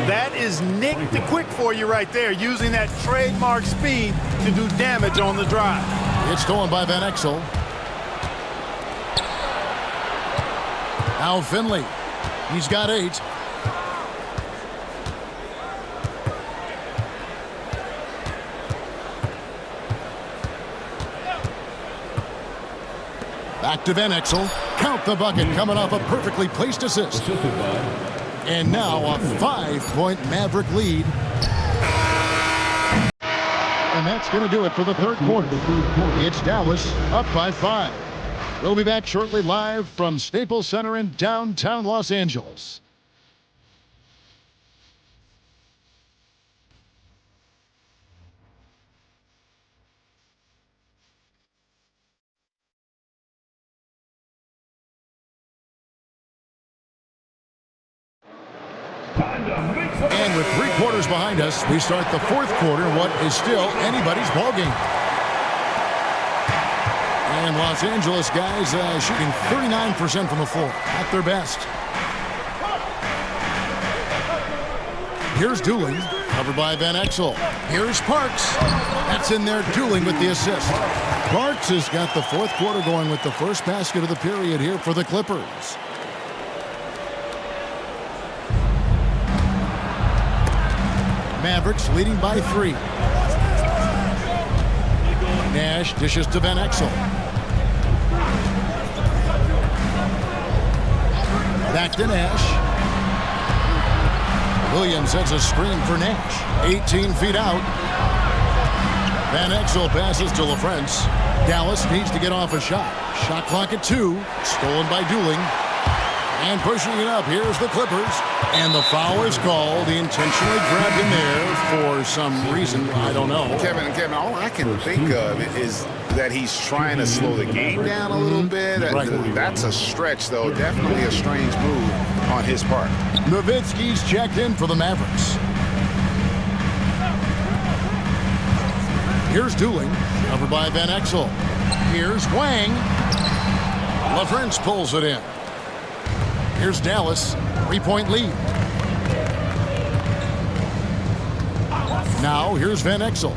Speaker 2: That is Nick the Quick for you right there, using that trademark speed to do damage on the drive.
Speaker 1: It's stolen by Van Exel. Now Finley. He's got 8. Back to Van Exel. Count the bucket, coming off a perfectly placed assist. And now a 5-point Maverick lead. And that's going to do it for the third quarter. It's Dallas up by 5. We'll be back shortly live from Staples Center in downtown Los Angeles. And with 3 quarters behind us, we start the fourth quarter in what is still anybody's ballgame. And Los Angeles guys shooting 39% from the floor at their best. Here's Dooling, covered by Van Exel. Here's Parks. That's in there, Dooling with the assist. Parks has got the fourth quarter going with the first basket of the period here for the Clippers. Mavericks leading by 3. Nash dishes to Van Exel. Back to Nash. Williams sets a screen for Nash. 18 feet out. Van Exel passes to LaFrance. Dallas needs to get off a shot. Shot clock at 2. Stolen by Dooling. And pushing it up, here's the Clippers. And the foul is called. He intentionally grabbed him there for some reason. I don't know.
Speaker 3: Kevin, all I can think of is that he's trying to slow the game down a little bit.
Speaker 1: Right.
Speaker 3: That's a stretch, though. Definitely a strange move on his part.
Speaker 1: Nowitzki's checked in for the Mavericks. Here's Dooling, covered by Van Exel. Here's Wang. LaFrance pulls it in. Here's Dallas, 3-point lead. Now here's Van Exel.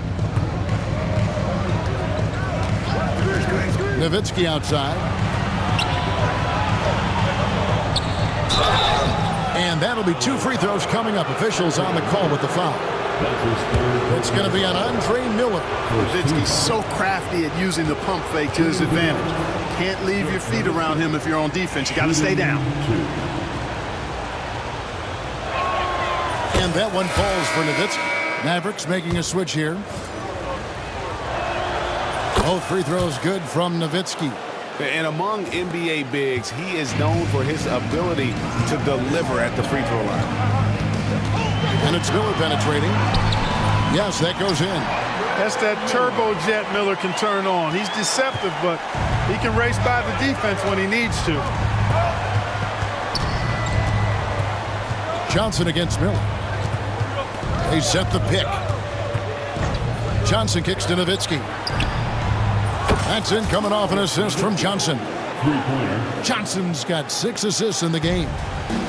Speaker 1: Nowitzki outside. And that'll be 2 free throws coming up. Officials on the call with the foul. It's going to be on Andre Miller.
Speaker 2: Nowitzki's so crafty at using the pump fake to his advantage. Can't leave your feet around him if you're on defense. You got to stay down.
Speaker 1: And that one falls for Nowitzki. Mavericks making a switch here. Both free throws good from Nowitzki.
Speaker 3: And among NBA bigs, he is known for his ability to deliver at the free throw line.
Speaker 1: And it's Miller penetrating. Yes, that goes in.
Speaker 2: That's that turbojet Miller can turn on. He's deceptive, but he can race by the defense when he needs to.
Speaker 1: Johnson against Miller. They set the pick. Johnson kicks to Nowitzki. That's in, coming off an assist from Johnson. Johnson's got 6 assists in the game.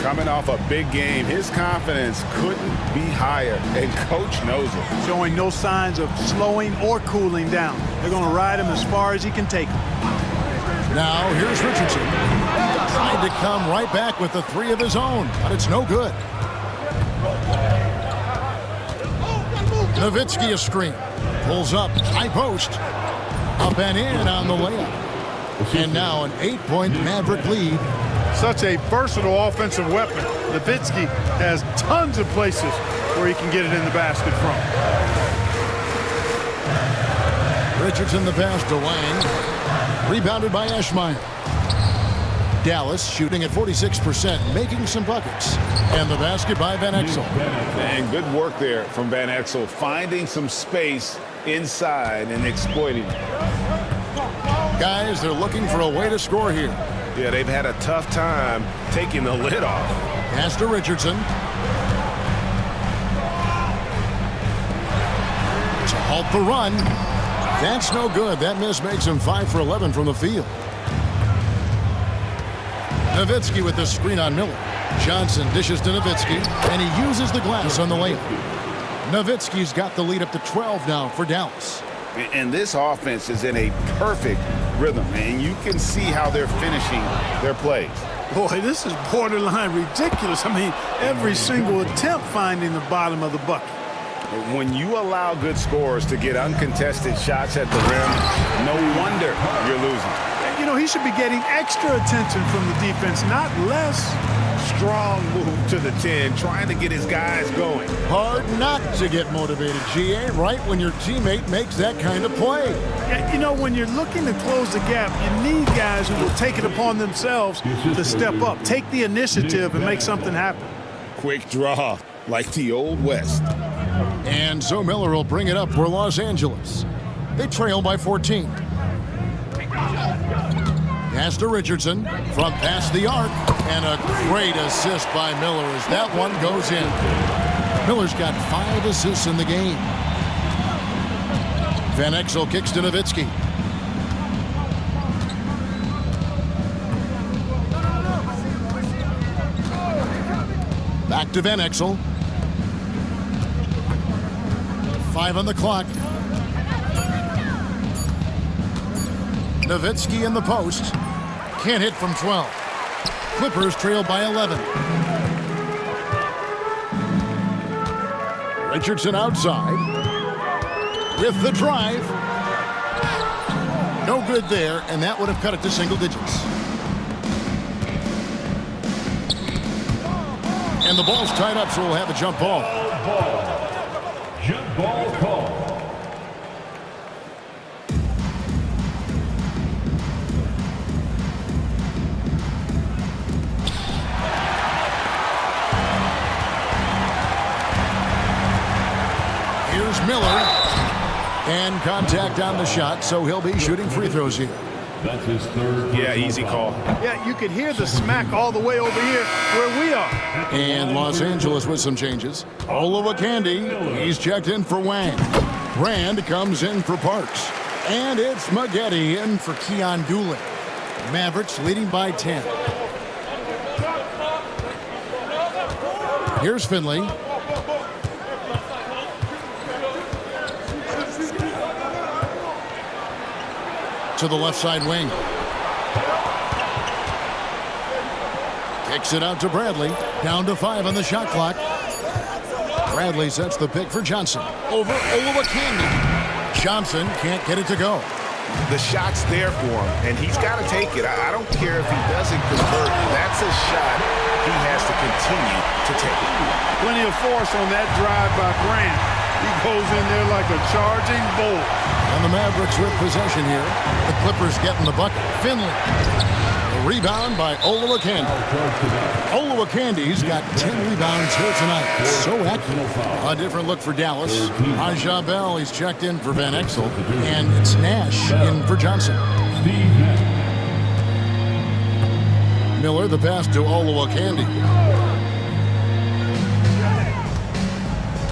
Speaker 3: Coming off a big game, his confidence couldn't be higher, and coach knows it.
Speaker 2: Showing no signs of slowing or cooling down. They're going to ride him as far as he can take him.
Speaker 1: Now here's Richardson. Tried to come right back with the 3 of his own, but it's no good. Nowitzki a screen. Pulls up, high post. Up and in on the layup. And now an 8-point Maverick lead.
Speaker 2: Such a versatile offensive weapon. Nowitzki has tons of places where he can get it in the basket from.
Speaker 1: Richardson the pass to Wang. Rebounded by Eschmeyer. Dallas shooting at 46%, making some buckets. And the basket by Van Exel.
Speaker 3: And good work there from Van Exel, finding some space inside and exploiting it.
Speaker 1: Guys, they're looking for a way to score here.
Speaker 3: Yeah, they've had a tough time taking the lid off.
Speaker 1: Pass to Richardson. To Halt the run. That's no good. That miss makes him 5 for 11 from the field. Nowitzki with the screen on Miller. Johnson dishes to Nowitzki, and he uses the glass on the layup. Nowitzki's got the lead up to 12 now for Dallas.
Speaker 5: And this offense is in a perfect rhythm, and you can see how they're finishing their plays.
Speaker 2: Boy, this is borderline ridiculous. I mean, every single attempt finding the bottom of the bucket.
Speaker 5: When you allow good scorers to get uncontested shots at the rim, no wonder you're losing.
Speaker 2: You know, he should be getting extra attention from the defense, not less.
Speaker 5: Strong move to the 10, trying to get his guys going.
Speaker 1: Hard not to get motivated, GA, right when your teammate makes that kind of play.
Speaker 2: Yeah, you know, when you're looking to close the gap, you need guys who will take it upon themselves to step up, take the initiative, and make something happen.
Speaker 5: Quick draw, like the Old West.
Speaker 1: And so Miller will bring it up for Los Angeles. They trail by 14. Pass to Richardson from past the arc, and a great assist by Miller as that one goes in. Miller's got 5 assists in the game. Van Exel kicks to Nowitzki. Back to Van Exel. 5 on the clock. Nowitzki in the post. Can't hit from 12. Clippers trail by 11. Richardson outside. With the drive. No good there, and that would have cut it to single digits. And the ball's tied up, so we'll have a jump ball.
Speaker 4: Jump ball call.
Speaker 1: Here's Miller. And contact on the shot, so he'll be shooting free throws here.
Speaker 4: That's his third.
Speaker 5: Yeah, easy call.
Speaker 2: Yeah, you could hear the smack all the way over here where we are.
Speaker 1: And Los Angeles with some changes. Olowokandi, he's checked in for Wang. Rand comes in for Parks. And it's Maggette in for Keon Dooling. Mavericks leading by 10. Here's Finley. To the left side wing. Kicks it out to Bradley. Down to 5 on the shot clock. Bradley sets the pick for Johnson. Over Olowokandi. Johnson can't get it to go.
Speaker 5: The shot's there for him, and he's got to take it. I don't care if he doesn't convert. That's a shot he has to continue to take.
Speaker 2: Plenty of force on that drive by Grant. He goes in there like a charging bull.
Speaker 1: And the Mavericks with possession here. The Clippers getting the bucket. Finley. A rebound by Olowokandi. Olowokandi's got 10 rebounds here tonight. So accurate. A different look for Dallas. Aja Bell, he's checked in for Van Exel. And it's Nash in for Johnson. Miller, the pass to Olowokandi.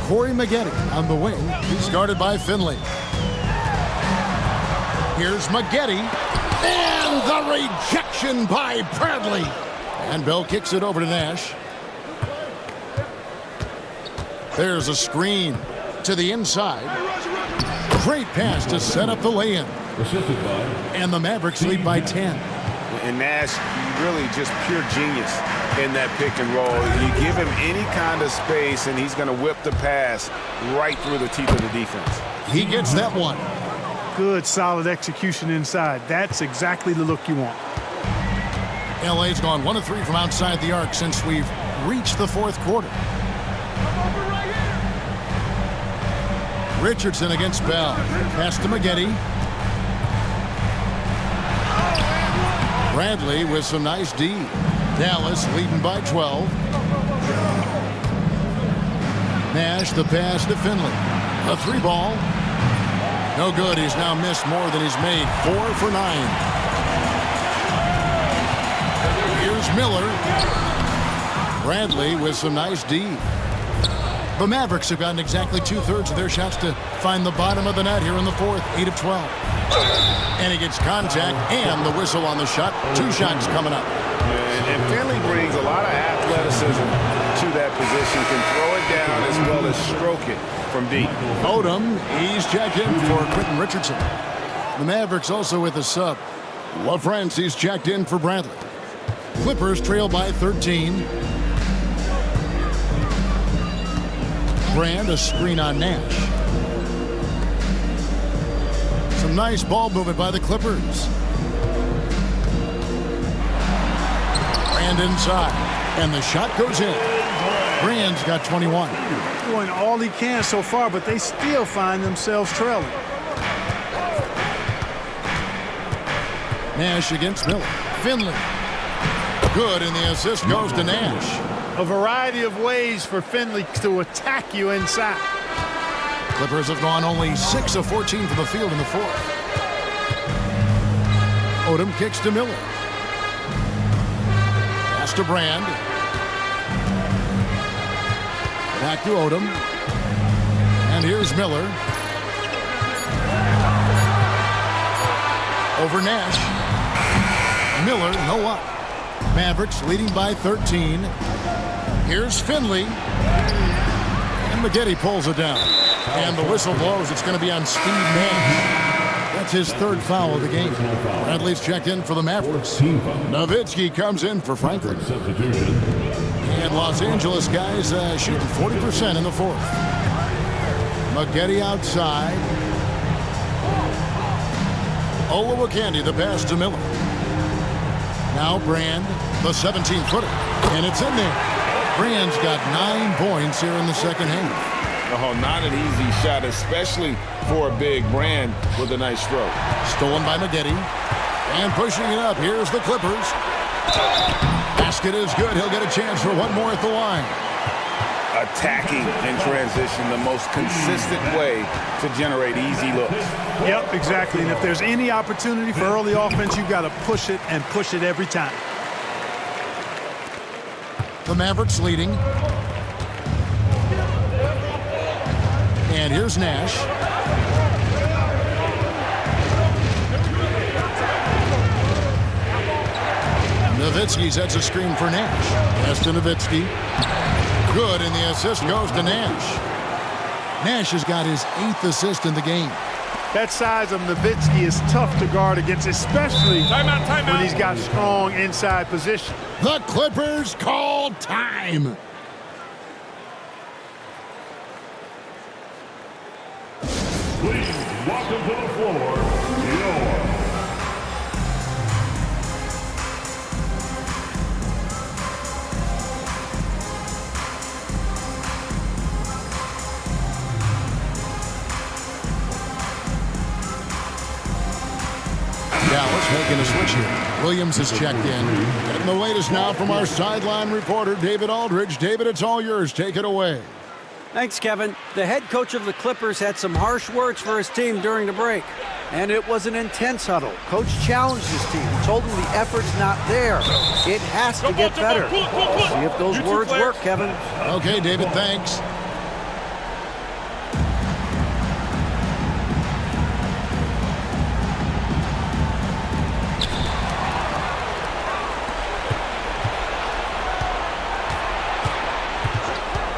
Speaker 1: Corey Maggette on the wing. He's guarded by Finley. Here's Maggette. And the rejection by Bradley. And Bell kicks it over to Nash. There's a screen to the inside. Great pass to set up the lay-in. And the Mavericks lead by 10.
Speaker 5: And Nash, really just pure genius in that pick and roll. You give him any kind of space, and he's going to whip the pass right through the teeth of the defense.
Speaker 1: He gets that one.
Speaker 2: Good, solid execution inside. That's exactly the look you want.
Speaker 1: LA's gone 1 of 3 from outside the arc since we've reached the 4th quarter. Richardson against Bell. Pass to Maggette. Bradley with some nice D. Dallas leading by 12. Nash the pass to Finley. A 3-ball. No good. He's now missed more than he's made. 4 for 9. Here's Miller. Bradley with some nice D. The Mavericks have gotten exactly 2/3 of their shots to find the bottom of the net here in the fourth, 8 of 12. And he gets contact and the whistle on the shot. 2 shots coming up.
Speaker 3: And Finley brings a lot of athleticism to that position. Can throw it down as well as stroke it from deep.
Speaker 1: Odom, he's checked in for Quentin Richardson. The Mavericks also with a sub. LaFrance, he's checked in for Bradley. Clippers trail by 13. Brand, a screen on Nash. Some nice ball movement by the Clippers. Brand inside, and the shot goes in. Brand's got 21.
Speaker 2: Doing all he can so far, but they still find themselves trailing.
Speaker 1: Nash against Miller. Finley. Good, and the assist goes to Nash.
Speaker 2: A variety of ways for Finley to attack you inside.
Speaker 1: Clippers have gone only 6 of 14 from the field in the fourth. Odom kicks to Miller. Pass to Brand. Back to Odom. And here's Miller. Over Nash. Miller, no up. Mavericks leading by 13. Here's Finley. And McGetty pulls it down. And the whistle blows. It's going to be on Steve Nash. That's his 3rd foul of the game. Bradley's checked in for the Mavericks. Nowitzki comes in for Franklin. And Los Angeles guys shooting 40% in the fourth. McGetty outside. Olowokandi, the pass to Miller. Now Brand, the 17-footer. And it's in there. Brand's got 9 points here in the second half.
Speaker 5: Oh, not an easy shot, especially for a big Brand with a nice stroke.
Speaker 1: Stolen by McGetty. And pushing it up. Here's the Clippers. Basket is good. He'll get a chance for one more at the line.
Speaker 5: Attacking in transition, the most consistent way to generate easy looks.
Speaker 2: Yep, exactly. And if there's any opportunity for early offense, you've got to push it and push it every time.
Speaker 1: The Mavericks leading. And here's Nash. Nowitzki sets a screen for Nash. Pass to Nowitzki. Good, and the assist goes to Nash. Nash has got his 8th assist in the game.
Speaker 2: That size of Nowitzki is tough to guard against, especially when he's got strong inside position.
Speaker 1: The Clippers call time.
Speaker 4: Please welcome to the floor, your
Speaker 1: Dallas making a switch here. Williams is checked in. Getting the latest now from our sideline reporter, David Aldridge. David, it's all yours. Take it away.
Speaker 6: Thanks, Kevin. The head coach of the Clippers had some harsh words for his team during the break. And it was an intense huddle. Coach challenged his team, told them the effort's not there. It has to get better. See if those words work, Kevin.
Speaker 1: Okay, David, thanks.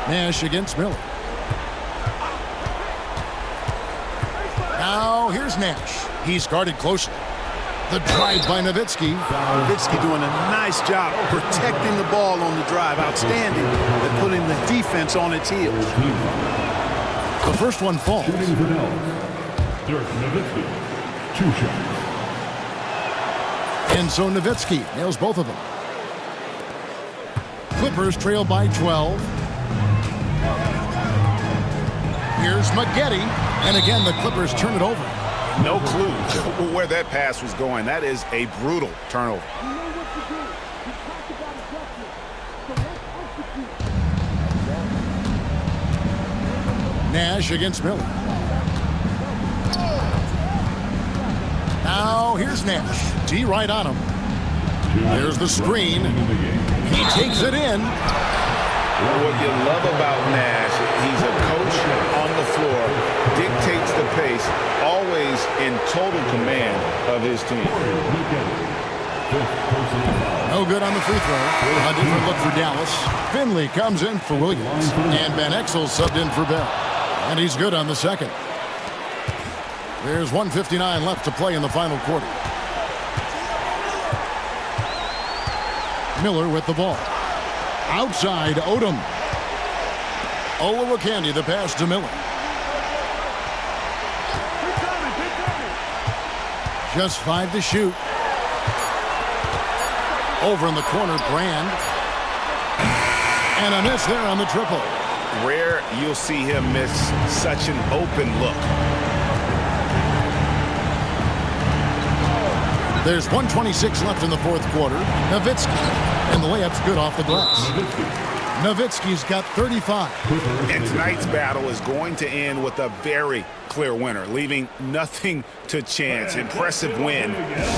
Speaker 1: Nash against Miller. Now here's Nash. He's guarded closely. The drive by Nowitzki.
Speaker 2: Nowitzki doing a nice job protecting the ball on the drive. Outstanding at putting the defense on its heels.
Speaker 1: The first one falls.
Speaker 4: shooting for Dallas. Dirk Nowitzki, 2 shots.
Speaker 1: And so Nowitzki nails both of them. Clippers trail by 12. Here's McGetty. And again, the Clippers turn it over.
Speaker 3: No clue where that pass was going. That is a brutal turnover.
Speaker 1: Nash against Miller. Now here's Nash. D right on him. There's the screen. He takes it in.
Speaker 5: What you love about Nash, he's a coach on the floor, dictates the pace, always in total command of his team.
Speaker 1: No good on the free throw. A different look for Dallas. Finley comes in for Williams. And Van Exel subbed in for Bell. And he's good on the second. There's 1:59 left to play in the final quarter. Miller with the ball. Outside, Odom. Olowokandi, the pass to Miller. Just 5 to shoot. Over in the corner, Brand. And a miss there on the triple.
Speaker 3: Rare you'll see him miss such an open look.
Speaker 1: There's 1:26 left in the fourth quarter. Nowitzki. And the layup's good off the glass. Nowitzki's got 35.
Speaker 3: And tonight's battle is going to end with a very clear winner, leaving nothing to chance. Impressive win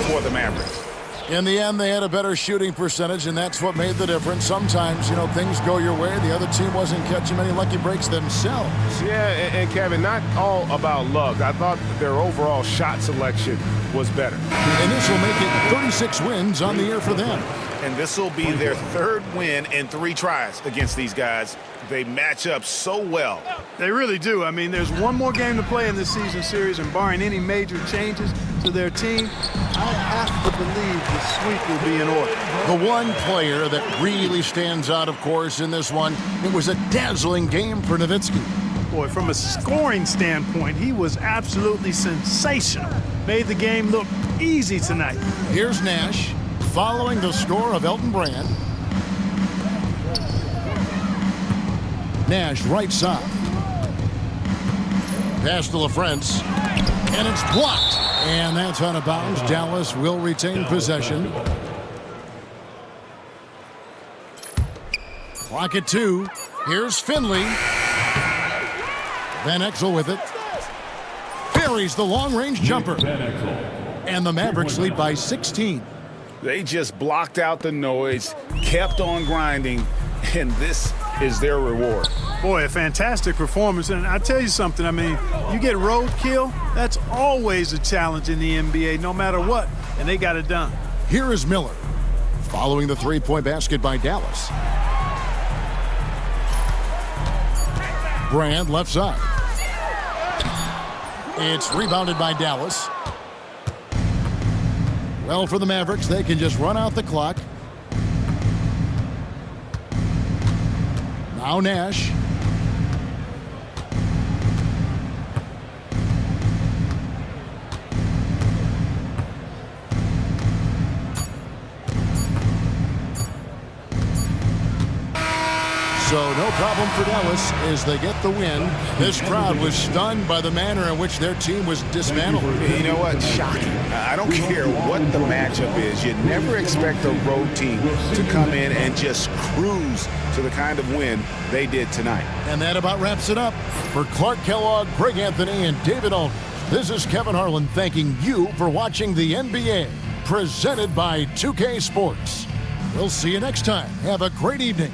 Speaker 3: for the Mavericks.
Speaker 1: In the end, they had a better shooting percentage, and that's what made the difference. Sometimes, you know, things go your way. The other team wasn't catching many lucky breaks themselves.
Speaker 3: Yeah, and Kevin, not all about luck. I thought their overall shot selection was better.
Speaker 1: And this will make it 36 wins on the year for them.
Speaker 3: And this will be their third win in 3 tries against these guys. They match up so well.
Speaker 2: They really do. I mean, there's one more game to play in this season series, and barring any major changes to their team, I have to believe the sweep will be in order.
Speaker 1: The one player that really stands out, of course, in this one, it was a dazzling game for Nowitzki.
Speaker 2: Boy, from a scoring standpoint, he was absolutely sensational. Made the game look easy tonight.
Speaker 1: Here's Nash, following the score of Elton Brand. Nash, right side. Pass to LaFrance. And it's blocked. And that's out of bounds. Dallas will retain possession. Clock at 2. Here's Finley. Van Exel with it. Buries the long-range jumper. And the Mavericks lead by 16.
Speaker 3: They just blocked out the noise, kept on grinding, and this is their reward.
Speaker 2: Boy, a fantastic performance. And I tell you something, I mean, you get roadkill, that's always a challenge in the NBA, no matter what, and they got it done.
Speaker 1: Here is Miller, following the three-point basket by Dallas. Brand, left side. It's rebounded by Dallas. Well, for the Mavericks, they can just run out the clock. Now Nash. So no problem for Dallas as they get the win. This crowd was stunned by the manner in which their team was dismantled.
Speaker 3: You know what? Shocking. I don't care what the matchup is. You never expect a road team to come in and just cruise to the kind of win they did tonight.
Speaker 1: And that about wraps it up. For Clark Kellogg, Greg Anthony, and David Aldridge, this is Kevin Harlan thanking you for watching the NBA, presented by 2K Sports. We'll see you next time. Have a great evening.